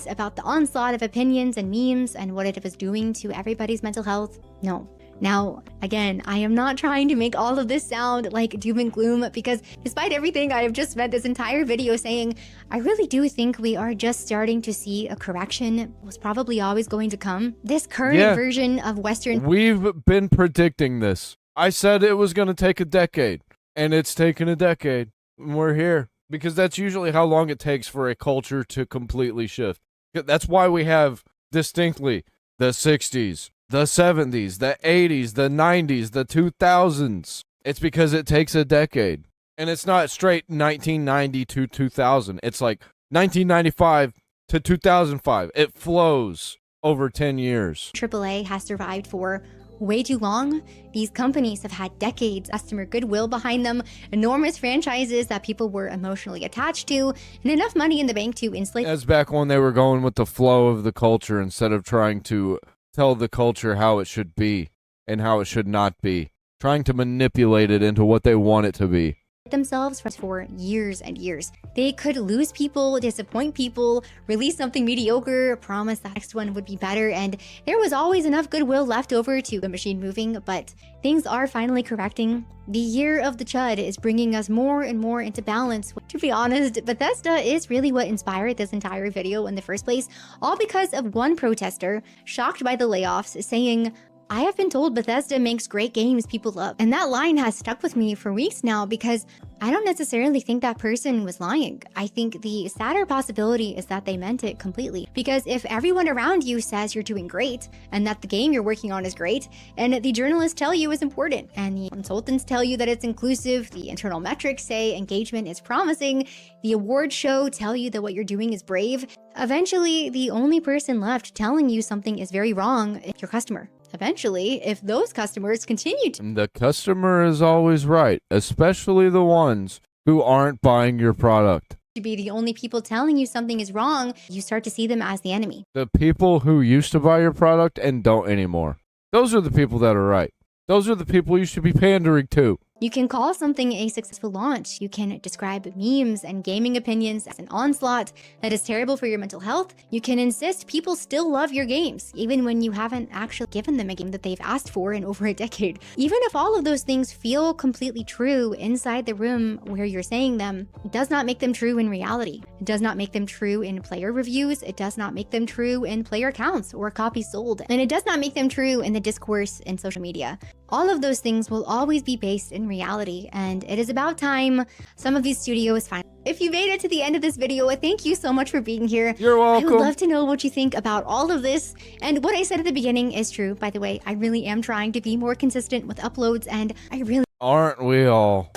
about the onslaught of opinions and memes and what it was doing to everybody's mental health? No. Now, again, I am not trying to make all of this sound like doom and gloom, because despite everything I have just spent this entire video saying, I really do think we are just starting to see a correction. Was probably always going to come. This current version of Western... We've been predicting this. I said it was going to take a decade, and it's taken a decade. And we're here. Because that's usually how long it takes for a culture to completely shift. That's why we have distinctly the 60s, the 70s, the 80s, the 90s, the 2000s. It's because it takes a decade. And it's not straight 1990 to 2000. It's like 1995 to 2005. It flows over 10 years. AAA has survived for way too long. These companies have had decades of customer goodwill behind them, enormous franchises that people were emotionally attached to, and enough money in the bank to insulate. That's back when they were going with the flow of the culture instead of trying to tell the culture how it should be and how it should not be. Trying to manipulate it into what they want it to be. Themselves for years and years. They could lose people, disappoint people, release something mediocre, promise the next one would be better, and there was always enough goodwill left over to the machine moving, but things are finally correcting. The year of the Chud is bringing us more and more into balance. To be honest, Bethesda is really what inspired this entire video in the first place, all because of one protester shocked by the layoffs saying, I have been told Bethesda makes great games people love. And that line has stuck with me for weeks now because I don't necessarily think that person was lying. I think the sadder possibility is that they meant it completely. Because if everyone around you says you're doing great and that the game you're working on is great, and the journalists tell you is important, and the consultants tell you that it's inclusive, the internal metrics say engagement is promising, the awards show tell you that what you're doing is brave, eventually the only person left telling you something is very wrong is your customer. Eventually, if those customers continue to... The customer is always right, especially the ones who aren't buying your product. ...to be the only people telling you something is wrong, you start to see them as the enemy. The people who used to buy your product and don't anymore. Those are the people that are right. Those are the people you should be pandering to. You can call something a successful launch. You can describe memes and gaming opinions as an onslaught that is terrible for your mental health. You can insist people still love your games, even when you haven't actually given them a game that they've asked for in over a decade. Even if all of those things feel completely true inside the room where you're saying them, it does not make them true in reality. It does not make them true in player reviews. It does not make them true in player counts or copies sold. And it does not make them true in the discourse in social media. All of those things will always be based in reality, and it is about time some of these studios find. If you made it to the end of this video, thank you so much for being here. You're welcome. I would love to know what you think about all of this. And what I said at the beginning is true, by the way. I really am trying to be more consistent with uploads, and I really... Aren't we all?